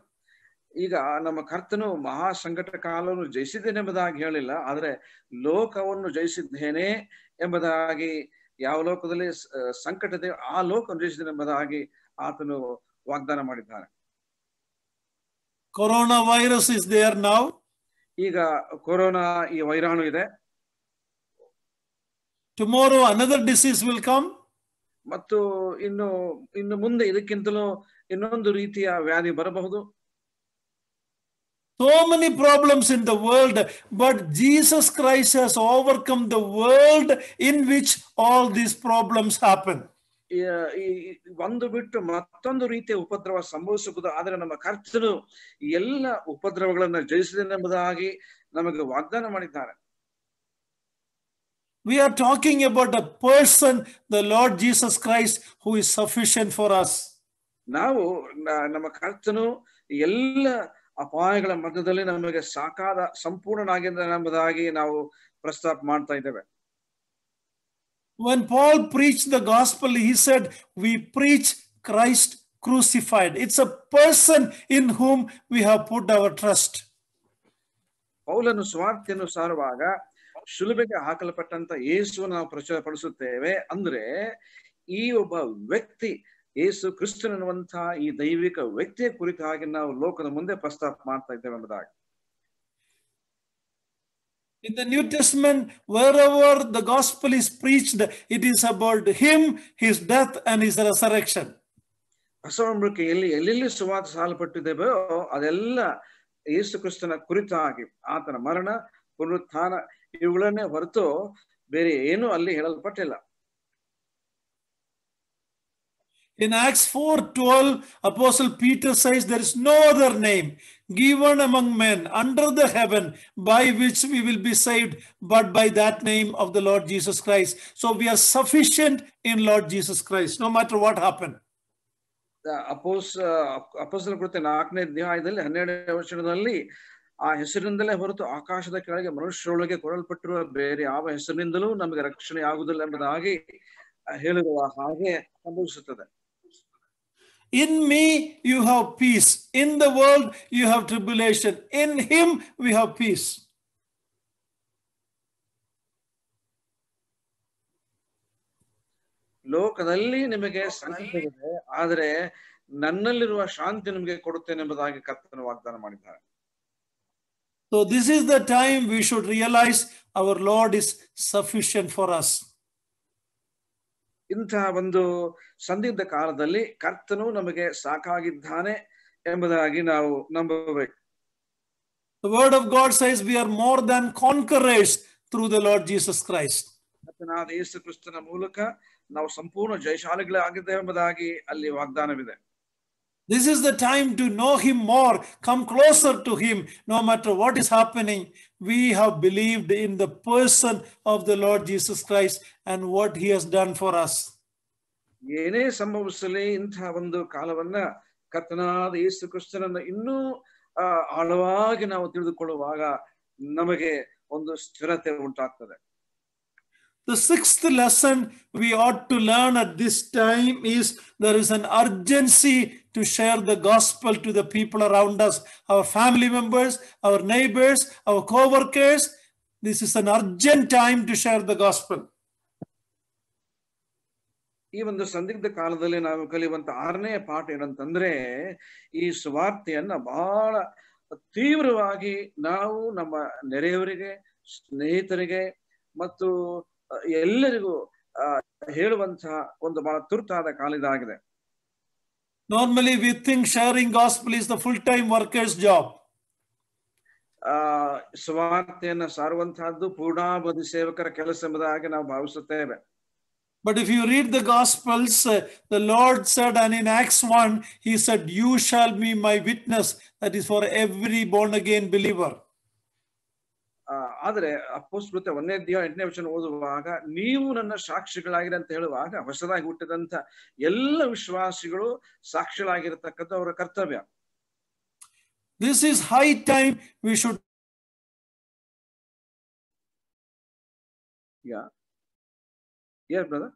ಈಗ ನಮ್ಮ ಕರ್ತನು ಮಹಾ ಸಂಕಟ ಕಾಲವನ್ನು ಜಯಿಸಿದ್ದೇನೆಂಬುದಾಗಿ ಹೇಳಿಲ್ಲ, ಆದ್ರೆ ಲೋಕವನ್ನು ಜಯಿಸಿದ್ದೇನೆ ಎಂಬುದಾಗಿ ಯಾವ ಲೋಕದಲ್ಲಿ ಸಂಕಟದೆ ಆ ಲೋಕವನ್ನು ಜಯಿಸಿದ್ದೇನೆಂಬುದಾಗಿ ಆತನು ವಾಗ್ದಾನ ಮಾಡಿದ್ದಾನೆ. Coronavirus is there now. ಈಗ ಕೊರೋನಾ ಈ ವೈರಾಣು ಇದೆ. Tomorrow another disease will come. ಮತ್ತು ಇನ್ನು ಮುಂದೆ ಇದಕ್ಕಿಂತಲೂ ಇನ್ನೊಂದು ರೀತಿಯ ವ್ಯಾಧಿ ಬರಬಹುದು. So many problems in the world, but Jesus Christ has overcome the world in which all these problems happen. ಒಂದು ಬಿಟ್ಟು ಮತ್ತೊಂದು ರೀತಿಯ ಉಪದ್ರವ ಸಂಭವಿಸಬಹುದು, ಆದರೆ ನಮ್ಮ ಕರ್ತನು ಎಲ್ಲ ಉಪದ್ರವಗಳನ್ನು ಜಯಿಸಿದನೆಂಬುದಾಗಿ ನಮಗೆ ವಾಗ್ದಾನ ಮಾಡಿದ್ದಾರೆ. We are talking about a person, the Lord Jesus Christ, who is sufficient for us. ನಾವು ನಮ್ಮ ಕರ್ತನು ಎಲ್ಲ ಅಪಾಯಗಳ ಮಧ್ಯದಲ್ಲಿ ನಮಗೆ ಸಾಕಾದ ಸಂಪೂರ್ಣನಾಗಿದ್ದಾನೆಂಬುದಾಗಿ ನಾವು ಪ್ರಸ್ತಾಪ ಮಾಡ್ತಾ ಇದ್ದೇವೆ. When Paul preached the gospel, he said, we preach Christ crucified. It's a person in whom we have put our trust. ಪೌಲನು ಸುವಾರ್ತೆಯನ್ನು ಸಾರುವಾಗ ಶಿಲುಬೆಗೆ ಹಾಕಲ್ಪಟ್ಟಂತ ಯೇಸುವನ್ನು ನಾವು ಪ್ರಚಾರಪಡಿಸುತ್ತೇವೆ. ಅಂದ್ರೆ ಈ ಒಬ್ಬ ವ್ಯಕ್ತಿ ಯೇಸು ಕ್ರಿಸ್ತನ್ ಅನ್ನುವಂತಹ ಈ ದೈವಿಕ ವ್ಯಕ್ತಿಯ ಕುರಿತಾಗಿ ನಾವು ಲೋಕದ ಮುಂದೆ ಪ್ರಸ್ತಾಪ ಮಾಡ್ತಾ ಇದ್ದೇವೆ ಎಂಬುದಾಗಿ. In the New Testament, wherever the gospel is preached, it is about him, his death and his resurrection. ಹೊಸ ಒಡಂಬಡಿಕೆಯಲ್ಲಿ ಎಲ್ಲೆಲ್ಲಿ ಸುವಾರ್ತೆ ಸಾಲಪಟ್ಟಿದ್ದೇವೋ ಅದೆಲ್ಲ ಯೇಸು ಕ್ರಿಸ್ತನ ಕುರಿತಾಗಿ, ಆತನ ಮರಣ, ಪುನರುತ್ಥಾನ ಇವುಗಳನ್ನೇ ಹೊರತು ಬೇರೆ ಏನು ಅಲ್ಲಿ ಹೇಳಲ್ಪಟ್ಟಿಲ್ಲ. In Acts 4:12, Apostle Peter says, there is no other name given among men under the heaven by which we will be saved, but by that name of the Lord Jesus Christ. So we are sufficient in Lord Jesus Christ, no matter what happened. ಅಪೊಸ್ತಲರ ಕೃತ್ಯ 4ನೇ ಅಧ್ಯಾಯದಲ್ಲಿ 12ನೇ ವಚನದಲ್ಲಿ ಆ ಹೆಸರಿನಿಂದಲೇ ಹೊರತು ಆಕಾಶದ ಕೆಳಗೆ ಮನುಷ್ಯರೊಳಗೆ ಕೊಡಲ್ಪಟ್ಟಿರುವ ಬೇರೆ ಯಾವ ಹೆಸರಿನಿಂದಲೂ ನಮಗೆ ರಕ್ಷಣೆ ಆಗುವುದಿಲ್ಲ ಎಂಬುದಾಗಿ ಹೇಳಿರುವ ಹಾಗೆ ಸಂಭವಿಸುತ್ತದೆ. In me you have peace. In the world you have tribulation. In him we have peace. ಲೋಕದಲ್ಲಿ ನಿಮಗೆ ಸಂಕಟವಿದೆ, ಆದರೆ ನನ್ನಲ್ಲಿರುವ ಶಾಂತಿ ನಿಮಗೆ ಕೊಡುತ್ತೇನೆ ಎಂಬುದಾಗಿ ಕರ್ತನು ವಾಗ್ದಾನ ಮಾಡಿದ್ದಾರೆ. So this is the time we should realize our Lord is sufficient for us. ಇಂತಹ ಒಂದು ಸಂದಿಗ್ಧ ಕಾಲದಲ್ಲಿ ಕರ್ತನು ನಮಗೆ ಸಾಕಾಗಿದ್ದಾನೆ ಎಂಬುದಾಗಿ ನಾವು ನಂಬಬೇಕು. The word of God says we are more than conquerors through the Lord Jesus Christ. ಕರ್ತನಾದ ಯೇಸು ಕ್ರಿಸ್ತನ ಮೂಲಕ ನಾವು ಸಂಪೂರ್ಣ ಜಯಶಾಲಿಗಳಾಗಿದ್ದೇವೆ ಎಂಬುದಾಗಿ ಅಲ್ಲಿ ವಾಗ್ದಾನವಿದೆ. This is the time to know him more, come closer to him, no matter what is happening. We have believed in the person of the Lord Jesus Christ and what he has done for us. ಏನೇ ಸಂಭವಿಸಲಿ ಇಂತಹ ಒಂದು ಕಾಲವನ್ನ ಕರ್ತನಾದ ಯೇಸು ಕ್ರಿಸ್ತನನ್ನು ಇನ್ನೂ ಆಳವಾಗಿ ನಾವು ತಿಳಿದುಕೊಳ್ಳುವಾಗ ನಮಗೆ ಒಂದು ಸ್ಥಿರತೆ ಉಂಟಾಗ್ತದೆ. The sixth lesson we ought to learn at this time is there is an urgency to share the gospel to the people around us, our family members, our neighbors, our co-workers. This is an urgent time to share the gospel. ಈ ಒಂದು ಸಂದಿಗ್ಧ ಕಾಲದಲ್ಲಿ ನಾವು ಕಲಿಯುವಂತ 6ನೇ ಪಾಠ ಏನಂತಂದ್ರೆ, ಈ ಸುವಾರ್ತೆಯನ್ನ ಬಹಳ ತೀವ್ರವಾಗಿ ನಾವು ನಮ್ಮ ನೆರೆಯವರಿಗೆ, ಸ್ನೇಹಿತರಿಗೆ ಮತ್ತು ಎಲ್ಲರಿಗೂ ಹೇಳುವಂತಹ ಒಂದು ಬಹಳ ತುರ್ತಾದ ಕಾಲ ಇದಾಗಿದೆ. Normally we think sharing gospel is the full-time worker's job. ಸುವಾರ್ತೆಯನ್ನ ಸಾರುವಂತಹದ್ದು ಪೂರ್ಣಾವಧಿ ಸೇವಕರ ಕೆಲಸ ಎಂಬುದಾಗಿ ನಾವು ಭಾವಿಸುತ್ತೇವೆ. But if you read the Gospels, the Lord said, and in Acts 1, he said, you shall be my witness. That is for every born-again believer. ಆದರೆ ಅಪೊಸ್ತಲರ 1ನೇ ಅಧ್ಯಾಯ 8ನೇ ವಚನ ಓದುವಾಗ ನೀವು ನನ್ನ ಸಾಕ್ಷಿಗಳಾಗಿರಿ ಅಂತ ಹೇಳುವಾಗ ಹೊಸದಾಗಿ ಹುಟ್ಟಿದಂತ ಎಲ್ಲ ವಿಶ್ವಾಸಿಗಳು ಸಾಕ್ಷಿಗಳಾಗಿರತಕ್ಕದ್ದು ಅವರ ಕರ್ತವ್ಯ. This is high time we should. Yeah, brother.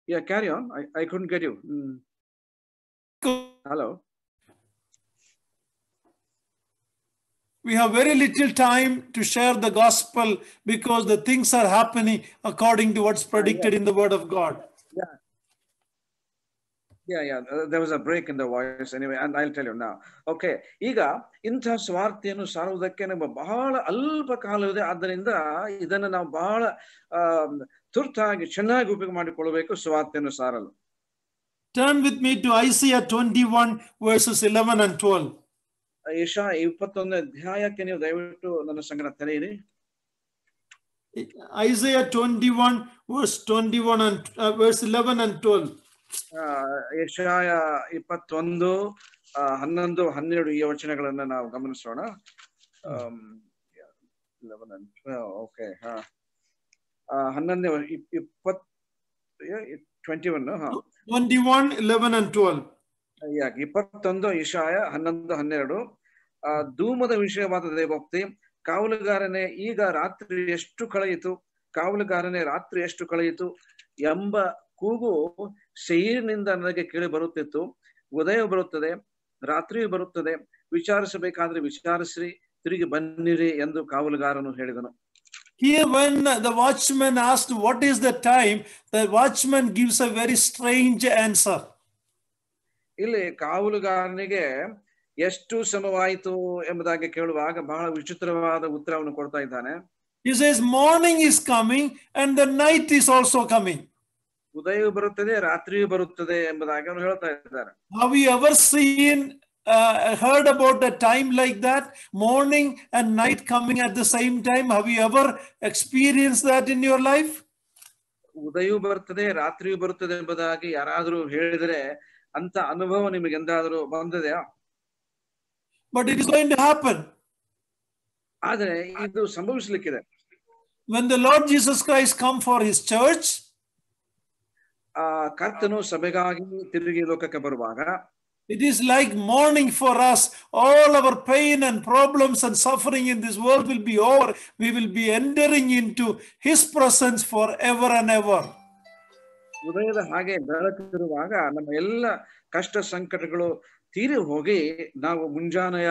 Yeah, carry on. I couldn't get you. Hello. We have very little time to share the gospel because the things are happening according to what's predicted in the word of God. Yeah. There was a break in the voice anyway, and I'll tell you now. Okay. ಈಗ ಇಂಥ ಸ್ವಾರ್ಥೆಯನ್ನು ಸಾರುವುದಕ್ಕೆ ನಮ್ಮ ಬಹಳ ಅಲ್ಪ ಕಾಲವಿದೆ. ಆದ್ದರಿಂದ ಇದನ್ನು ನಾವು ಬಹಳ ತುರ್ತಾಗಿ ಚೆನ್ನಾಗಿ ಉಪಯೋಗ ಮಾಡಿಕೊಳ್ಳಬೇಕು ಸ್ವಾರ್ಥೆಯನ್ನು ಸಾರಲು. Turn with me to Isaiah 21 verses 11 and 12. ಯೆಶಾಯ 21 ಅಧ್ಯಾಯಕ್ಕೆ ನೀವು ದಯವಿಟ್ಟು ನನ್ನ ಸಂಗಡ ತೆರೆಯಿರಿ. Isaiah 21 verse 21 and verse 11 and 12. ಯೆಶಾಯ 21 11 12 ಈ ವಚನಗಳನ್ನು ನಾವು ಗಮನಿಸೋಣ. 11 and 12. ಓಕೆ. 11 21 21 11 and 12. 21 ಯೆಶಾಯ 11 12. ಧೂಮದ ವಿಷಯವಾದ ದೇವೋಕ್ತಿ. ಕಾವಲುಗಾರನೇ ಈಗ ರಾತ್ರಿ ಎಷ್ಟು ಕಳೆಯಿತು, ಕಾವಲುಗಾರನೇ ರಾತ್ರಿ ಎಷ್ಟು ಕಳೆಯಿತು ಎಂಬ ಕೂಗು ಸೆಯೀರಿನಿಂದ ನನಗೆ ಕೇಳಿ ಬರುತ್ತಿತ್ತು. ಉದಯ ಬರುತ್ತದೆ, ರಾತ್ರಿಯೂ ಬರುತ್ತದೆ, ವಿಚಾರಿಸಬೇಕಾದ್ರೆ ವಿಚಾರಿಸಿರಿ, ತಿರುಗಿ ಬನ್ನಿರಿ ಎಂದು ಕಾವಲುಗಾರನು ಹೇಳಿದನು. Here when the watchman asked what is the time, the watchman gives a very strange answer. ಇಲ್ಲಿ ಕಾವಲುಗಾರನಿಗೆ ಎಷ್ಟು ಸಮಯವಾಯಿತು ಎಂಬುದಾಗಿ ಕೇಳುವಾಗ ಬಹಳ ವಿಚಿತ್ರವಾದ ಉತ್ತರವನ್ನು ಕೊಡ್ತಾ ಇದ್ದಾನೆ. He says morning is coming and the night is also coming. ಉದಯವು ಬರುತ್ತದೆ, ರಾತ್ರಿಯೂ ಬರುತ್ತದೆ ಎಂಬುದಾಗಿ ಅವನು ಹೇಳ್ತಾ ಇದ್ದಾರೆ. Have you ever heard about a time like that, morning and night coming at the same time? Have you ever experienced that in your life? ಉದಯವು ಬರುತ್ತದೆ, ರಾತ್ರಿಯೂ ಬರುತ್ತದೆ ಎಂಬುದಾಗಿ ಯಾರಾದರೂ ಹೇಳಿದರೆ ಅಂತ ಅನುಭವ ನಿಮಗೆ ಎಂದಾದರೂ ಬಂದಿದೆಯಾ? But it is going to happen. ಆದರೆ ಇದು ಸಂಭವಿಸಲಿಕ್ಕಿದೆ. When the Lord Jesus Christ come for his church, ಕರ್ತನು ಸಭೆಗಾಗಿ ತಿರುಗಿ ಲೋಕಕ್ಕೆ ಬರುವಾಗ it is like morning for us. All our pain and problems and suffering in this world will be over. We will be entering into his presence forever and ever. ಉದಯದ ಹಾಗೆ ಬೆಳಕಿರುವಾಗ ನಮ್ಮ ಎಲ್ಲ ಕಷ್ಟ ಸಂಕಟಗಳು ತೀರಿ ಹೋಗಿ ನಾವು ಮುಂಜಾನೆಯ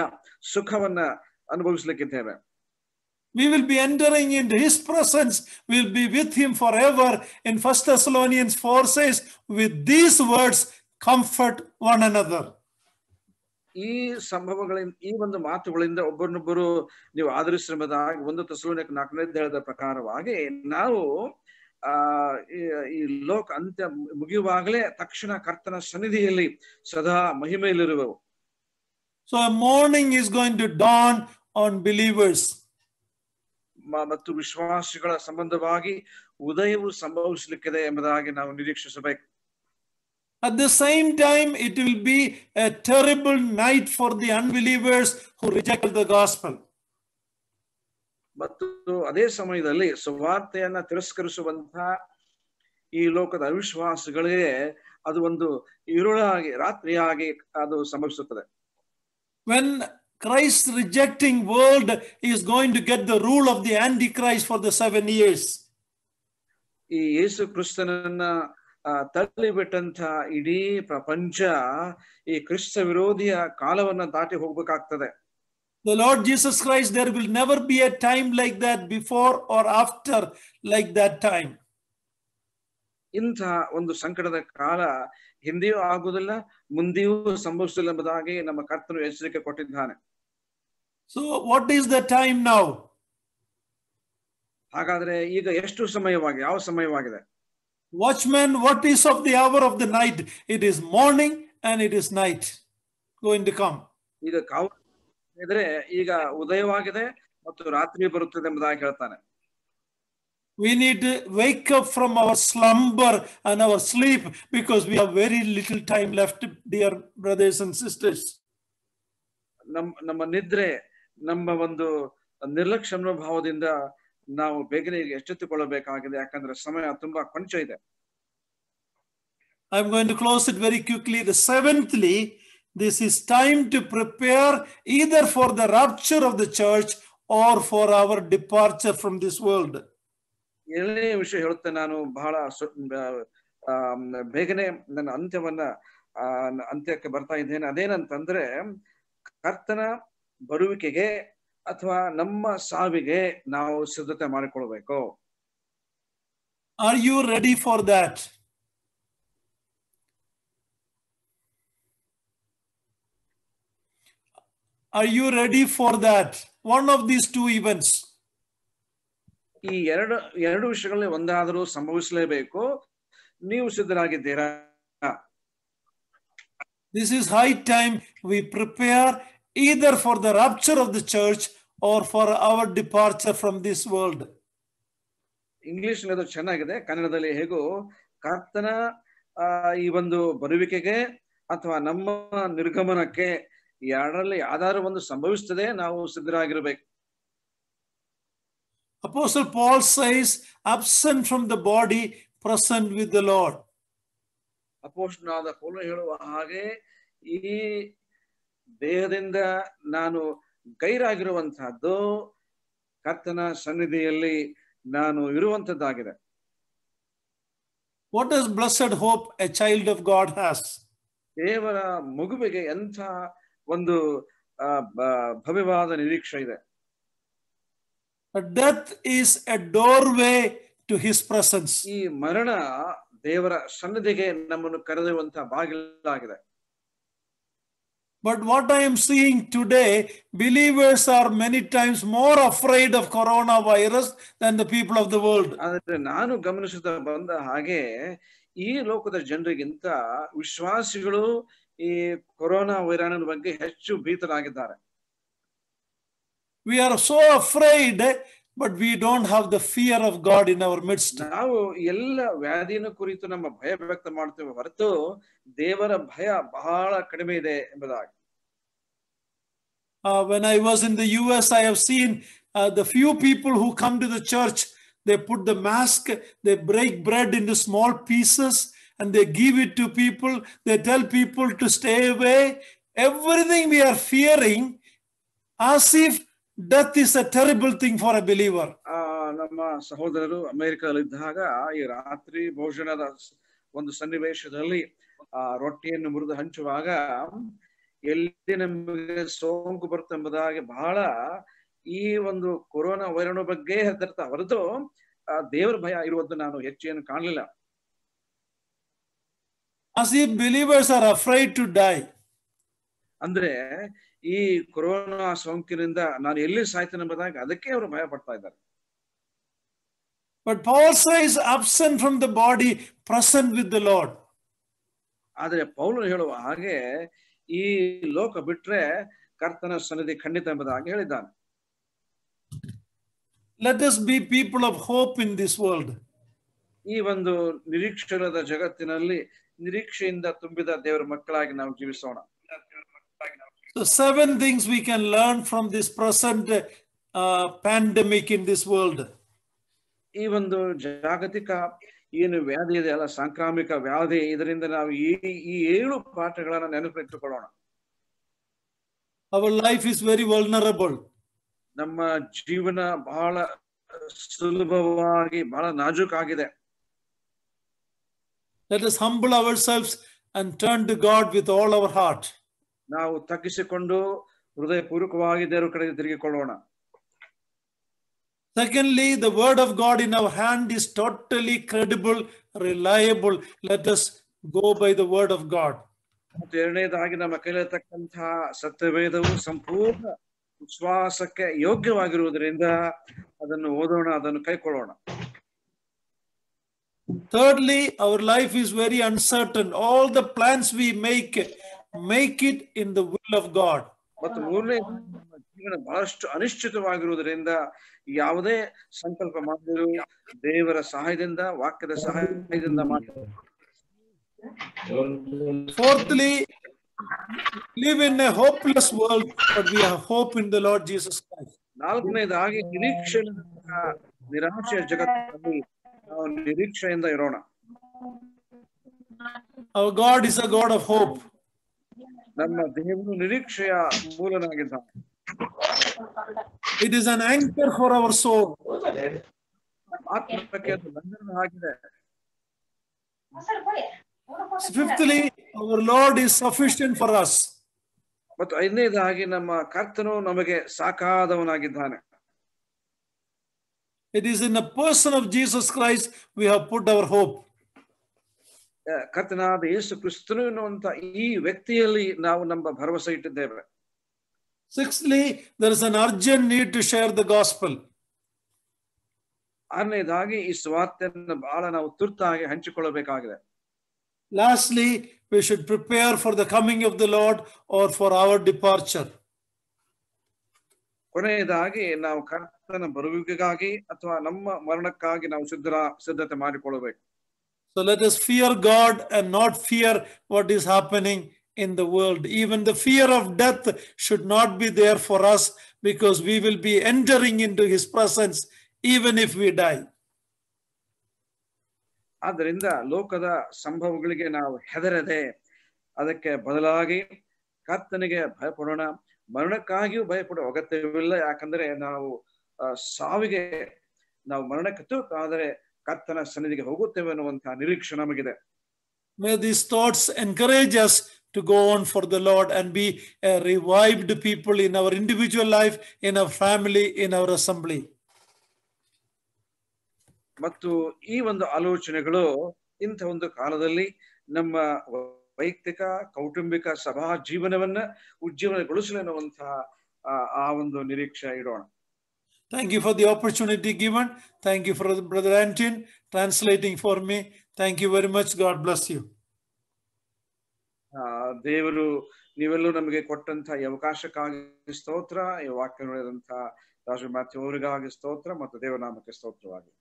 ಸುಖವನ್ನ ಅನುಭವಿಸಲಿಕ್ಕಿದ್ದೇವೆ. We will be entering into his presence. We will be with him forever. In 1 Thessalonians 4 says, with these words, comfort one another. ಈ ಸಂಭವಗಳಿಂದ, ಈ ಒಂದು ಮಾತುಗಳಿಂದ ಒಬ್ಬರನ್ನೊಬ್ಬರು ನೀವು ಆದರಿಸಿರುವುದಾಗಿ 1 ಥೆಸಲೋನಿಕ 4 ಹೇಳಿದ ಪ್ರಕಾರವಾಗಿ ನಾವು ಈ ಲೋಕ ಅಂತ್ಯ ಮುಗಿಯುವಾಗಲೇ ತಕ್ಷಣ ಕರ್ತನ ಸನ್ನಿಧಿಯಲ್ಲಿ ಸದಾ ಮಹಿಮೆಯಲ್ಲಿರುವೆವು. So a morning is going to dawn on believers. ಮತ್ತು ವಿಶ್ವಾಸಿಗಳ ಸಂಬಂಧವಾಗಿ ಉದಯವು ಸಂಭವಿಸಲಿಕ್ಕಿದೆ ಎಂಬುದಾಗಿ ನಾವು ನಿರೀಕ್ಷಿಸಬೇಕು. At the same time, it will be a terrible night for the unbelievers who rejected the gospel. ಮತ್ತು ಅದೇ ಸಮಯದಲ್ಲಿ ಸುವಾರ್ತೆಯನ್ನ ತಿರಸ್ಕರಿಸುವಂತಹ ಈ ಲೋಕದ ಅವಿಶ್ವಾಸಿಗಳಿಗೆ ಅದು ಒಂದು ഇരുಳಾಗಿ, ರಾತ್ರಿಯಾಗಿ ಅದು ಸಂಭವಿಸುತ್ತದೆ. When Christ rejecting world is going to get the rule of the Antichrist for the 7 years. ಈ ಯೇಸು ಕ್ರಿಸ್ತನನ್ನ ತಳ್ಳಿಬಿಟ್ಟಂತ ಇಡೀ ಪ್ರಪಂಚ ಈ ಕ್ರಿಸ್ತ ವಿರೋಧಿಯ ಕಾಲವನ್ನ ದಾಟಿ ಹೋಗ್ಬೇಕಾಗ್ತದೆ. The Lord Jesus Christ, there will never be a time like that before or after like that time. ಇಂಥ ಒಂದು ಸಂಕಟದ ಕಾಲ ಹಿಂದೆಯೂ ಆಗುವುದಿಲ್ಲ, ಮುಂದೆಯೂ ಸಂಭವಿಸಲಿಲ್ಲ ಎಂಬುದಾಗಿ ನಮ್ಮ ಕರ್ತನು ಎಚ್ಚರಿಕೆ ಕೊಟ್ಟಿದ್ದಾನೆ. So what is the time now? ಹಾಗಾದ್ರೆ ಈಗ ಎಷ್ಟು ಸಮಯವಾಗಿ, ಯಾವ ಸಮಯವಾಗಿದೆ? Watchman, what is of the hour of the night? It is morning and it is night going to come. ಈಗ ಕಾವಲು ಇದ್ರೆ ಈಗ ಉದಯವಾಗಿದೆ ಮತ್ತು ರಾತ್ರಿ ಬರುತ್ತದೆ ಎಂಬುದಾಗಿ ಹೇಳ್ತಾನೆ. We need to wake up from our slumber and our sleep because we have very little time left, dear brothers and sisters. ನಮ್ಮ ನಿದ್ರೆ, ನಮ್ಮ ಒಂದು ನಿರ್ಲಕ್ಷ್ಯ ಮನೋಭಾವದಿಂದ ನಾವು ಬೇಗನೆ ಎಚ್ಚೆತ್ತುಕೊಳ್ಳಬೇಕಾಗಿದೆ. ಯಾಕಂದ್ರೆ ಸಮಯ ತುಂಬಾ ಕೊಂಚ ಇದೆ. I'm going to close it very quickly. The seventhly, this is time to prepare either for the rapture of the church or for our departure from this world. ಏಳನೇ ವಿಷಯ ಹೇಳುತ್ತೆ ನಾನು, ಬಹಳ ಬೇಗನೆ ನನ್ನ ಅಂತ್ಯಕ್ಕೆ ಬರ್ತಾ ಇದ್ದೇನೆ. ಅದೇನಂತಂದ್ರೆ, ಕರ್ತನ ಬರುವಿಕೆಗೆ ಅಥವಾ ನಮ್ಮ ಸಾವಿಗೆ ನಾವು ಸಿದ್ಧತೆ ಮಾಡಿಕೊಳ್ಬೇಕು. Are you ready for that? Are you ready for that? One of these two events. ಈ ಎರಡು ವಿಷಯಗಳಲ್ಲಿ ಒಂದಾದರೂ ಸಂಭವಿಸಲೇಬೇಕು. ನೀವು ಸಿದ್ಧರಾಗಿದ್ದೀರಾ? This is high time we prepare either for the rapture of the church or for our departure from this world. English ಅದು ಚೆನ್ನಾಗಿದೆ, ಕನ್ನಡದಲ್ಲಿ ಹೇಗೂ ಕರ್ತನ ಈ ಒಂದು ಬರುವಿಕೆಗೆ ಅಥವಾ ನಮ್ಮ ನಿರ್ಗಮನಕ್ಕೆ ಎರಡರಲ್ಲಿ ಯಾವ್ದಾದ್ರು ಒಂದು ಸಂಭವಿಸ್ತದೆ, ನಾವು ಸಿದ್ಧರಾಗಿರ್ಬೇಕು. Apostle Paul says, absent from the body, present with the Lord. ಅಪೊಸ್ತಲನಾದ ಪೌಲ ಹೇಳುವ ಹಾಗೆ ಈ ದೇಹದಿಂದ ನಾನು ಗೈರಾಗಿರುವಂತಹದ್ದು ಕರ್ತನ ಸನ್ನಿಧಿಯಲ್ಲಿ ನಾನು ಇರುವಂತದ್ದಾಗಿದೆ. What is blessed hope a child of God has? ದೇವರ ಮಗುವಿಗೆ ಎಂಥ ಒಂದು ಭವ್ಯವಾದ ನಿರೀಕ್ಷೆ ಇದೆ. Death is a doorway to his presence. ಈ ಮರಣ ದೇವರ ಸನ್ನಿಧಿಗೆ ನಮ್ಮನ್ನು ಕರೆದೊಯ್ಯುವಂತಹ ಬಾಗಿಲಾಗಿದೆ. But what I am seeing today, believers are many times more afraid of coronavirus than the people of the world. ಆದರೆ ನಾನು ಗಮನಿಸುತ್ತಾ ಬಂದ ಹಾಗೆ ಈ ಲೋಕದ ಜನರಿಗಿಂತ ವಿಶ್ವಾಸಿಗಳು ಈ ಕೊರೋನಾ ವೈರಾಣುವಿನ ಬಗ್ಗೆ ಹೆಚ್ಚು ಭೀತರಾಗಿದ್ದಾರೆ. We are so afraid, but we don't have the fear of God in our midst. ನಾವು ಎಲ್ಲ ವ್ಯಾಧಿಯನ್ನು ಕುರಿತು ನಮ್ಮ ಭಯ ವ್ಯಕ್ತ ಮಾಡ್ತೇವೆ ಹೊರತು ದೇವರ ಭಯ ಬಹಳ ಕಡಿಮೆ ಇದೆ ಎಂಬುದಾಗಿ. When I was in the US, I have seen the few people who come to the church, they put the mask, they break bread into small pieces and they give it to people. They tell people to stay away. Everything we are fearing, as if death is a terrible thing for a believer. ನಮ್ಮ ಸಹೋದರರು ಅಮೆರಿಕದಲ್ಲಿದ್ದಾಗ ಈ ರಾತ್ರಿ ಭೋಜನದ ಒಂದು ಸನ್ನಿವೇಶದಲ್ಲಿ ರೊಟ್ಟಿಯನ್ನು ಮುರಿದು ಹಂಚುವಾಗ ಎಲ್ಲಿ ನಮಗೆ ಸೋಂಕು ಬರುತ್ತೆಂಬುದಾಗಿ ಬಹಳ ಈ ಒಂದು ಕೊರೋನಾ ವೈರಾಣು ಬಗ್ಗೆ ಹೆದರ್ತಾ ಹೊರತು ದೇವರ ಭಯ ಇರುವುದು ನಾನು ಹೆಚ್ಚೇನು ಕಾಣಲಿಲ್ಲ. As if believers are afraid to die. ಅಂದ್ರೆ ಈ ಕೊರೋನಾ ಸೋಂಕಿನಿಂದ ನಾನು ಎಲ್ಲಿ ಸಾಯ್ತೇನೆ ಎಂಬುದಾಗಿ ಅದಕ್ಕೆ ಅವರು ಭಯ ಪಡ್ತಾ ಇದ್ದಾರೆ. But Paul says, absent from the body, present with the Lord. ಆದರೆ ಪೌಲನು ಹೇಳುವ ಹಾಗೆ ಈ ಲೋಕ ಬಿಟ್ರೆ ಕರ್ತನ ಸನ್ನಿಧಿ ಖಂಡಿತ ಎಂಬುದಾಗಿ ಹೇಳಿದ್ದಾನೆ. Let us be people of hope in this world. ಈ ಒಂದು ನಿರೀಕ್ಷೆರದ ಜಗತ್ತಿನಲ್ಲಿ ನಿರೀಕ್ಷೆಯಿಂದ ತುಂಬಿದ ದೇವರ ಮಕ್ಕಳಾಗಿ ನಾವು ಜೀವಿಸೋಣ. So 7 things we can learn from this present pandemic in this world. ಈ ಒಂದು ಜಾಗತಿಕ ಏನು ವ್ಯಾಧಿ ಇದೆ ಅಲ್ಲ, ಸಾಂಕ್ರಾಮಿಕ ವ್ಯಾಧಿ, ಇದರಿಂದ ನಾವು ಈ 7 ಪಾಠಗಳನ್ನ ನೆನಪಿಟ್ಟುಕೊಳ್ಳೋಣ. Our life is very vulnerable. ನಮ್ಮ ಜೀವನ ಬಹಳ ಸುಲಭವಾಗಿ ಬಹಳ ನಾಜೂಕಾಗಿದೆ. Let us humble ourselves and turn to God with all our heart. ನಾವು ತಗ್ಗಿಸಿಕೊಂಡು ಹೃದಯಪೂರ್ವಕವಾಗಿ ದೇವರ ಕಡೆಗೆ ತಿರುಗಿಕೊಳ್ಳೋಣ. Secondly, the word of God in our hand is totally credible, reliable. Let us go by the word of God. ಮತ್ತು ಎರಡನೇದಾಗಿ ನಮ್ಮ ಕೈಲಿರತಕ್ಕಂತಹ ಸತ್ಯವೇದವು ಸಂಪೂರ್ಣ ವಿಶ್ವಾಸಕ್ಕೆ ಯೋಗ್ಯವಾಗಿರುವುದರಿಂದ ಅದನ್ನು ಓದೋಣ, ಅದನ್ನು ಕೈಕೊಳ್ಳೋಣ. Thirdly, our life is very uncertain. All the plans we make it in the will of God. ಮತ್ತು ಮೂರನೇ, ನಮ್ಮ ಜೀವನ ಬಹಳಷ್ಟು ಅನಿಶ್ಚಿತವಾಗಿರುವುದರಿಂದ ಯಾವುದೇ ಸಂಕಲ್ಪ ಮಾಡಿದರೂ ದೇವರ ಸಹಾಯದಿಂದ, ವಾಕ್ಯದ ಸಹಾಯದಿಂದ ಮಾಡಬೇಕು. Fourthly, live in a hopeless world, but we have hope in the Lord Jesus Christ. ನಾಲ್ಕನೇದಾಗಿ ನಿರಾಶೆಯ ಜಗತ್ತಿನಲ್ಲಿ ನಾವು ನಿರೀಕ್ಷೆಯಿಂದ ಇರೋಣ. Our God is a God of hope. ನಮ್ಮ ದೇವರು ನಿರೀಕ್ಷೆಯ ಮೂಲನಾಗಿದ್ದಾನೆ. It is an anchor for our soul. ಆತ್ಮಕ್ಕೆ ಅದು ಬಂಧನ ಆಗಿದೆ. Fifthly, our Lord is sufficient for us. ಮತ್ತು ಐದನೇದಾಗಿ ನಮ್ಮ ಕರ್ತನು ನಮಗೆ ಸಾಕಾದವನಾಗಿದ್ದಾನೆ. It is in the person of Jesus Christ we have put our hope. ಕರ್ತನಾದ ಯೇಸು ಕ್ರಿಸ್ತನು ಎನ್ನುವಂತ ಈ ವ್ಯಕ್ತಿಯಲ್ಲಿ ನಾವು ನಮ್ಮ ಭರವಸೆ ಇಟ್ಟಿದ್ದೇವೆ. Sixthly, there is an urgent need to share the gospel. ಆರನೇದಾಗಿ ಈ ಸುವಾರ್ತೆಯನ್ನು ಬಹಳ ನಾವು ತುರ್ತಾಗಿ ಹಂಚಿಕೊಳ್ಳಬೇಕಾಗಿದೆ. Lastly, we should prepare for the coming of the Lord or for our departure. ಕೊನೆಯದಾಗಿ ನಾವು ಕರ್ತನ ಬರುವಿಕೆಗಾಗಿ ಅಥವಾ ನಮ್ಮ ಮರಣಕ್ಕಾಗಿ ನಾವು ಸಿದ್ಧತೆ ಮಾಡಿಕೊಳ್ಳಬೇಕು. So let us fear God and not fear what is happening in the world. Even the fear of death should not be there for us, because we will be entering into his presence even if we die. ಆದ್ದರಿಂದ ಲೋಕದ ಸಂಭವಗಳಿಗೆ ನಾವು ಹೆದರದೆ ಅದಕ್ಕೆ ಬದಲಾಗಿ ಕರ್ತನಿಗೆ ಭಯಪಡೋಣ. ಮರಣಕ್ಕಾಗಿಯೂ ಭಯಪಡುವ ಅಗತ್ಯವಿಲ್ಲ, ಯಾಕಂದ್ರೆ ನಾವು ಸಾವಿಗೆ ನಾವು ಮರಣಕ್ಕೆ ತೂಕಾದರೆ ಕರ್ತನ ಸನ್ನಿಧಿಗೆ ಹೋಗುತ್ತೇವೆ ಅನ್ನುವಂತಹ ನಿರೀಕ್ಷೆ ನಮಗಿದೆ. May these thoughts encourage us to go on for the Lord and be a revived people in our individual life, in our family, in our assembly. ಮತ್ತು ಈ ಒಂದು ಆಲೋಚನೆಗಳು ಇಂಥ ಒಂದು ಕಾಲದಲ್ಲಿ ನಮ್ಮ ವೈಯಕ್ತಿಕ ಕೌಟುಂಬಿಕ ಸಭಾ ಜೀವನವನ್ನ ಉಜ್ಜೀವನಗೊಳಿಸಲು ಎನ್ನುವಂತಹ ಆ ಒಂದು ನಿರೀಕ್ಷೆ ಇಡೋಣ. Thank you for the opportunity given. Thank you for Brother Antin translating for me. Thank you very much. God bless you. ದೇವರು ನೀವೆಲ್ಲೂ ನಮಗೆ ಕೊಟ್ಟಂತಹ ಈ ಅವಕಾಶಕ್ಕಾಗಿ ಸ್ತೋತ್ರ. ಈ ವಾಕ್ಯ ನುಡಿದಂತಹ ರಾಜ ಮ್ಯಾಥ್ಯೂ ಅವರಿಗಾಗಿ ಸ್ತೋತ್ರ ಮತ್ತು ದೇವನಾಮಕ್ಕೆ ಸ್ತೋತ್ರವಾಗಿ.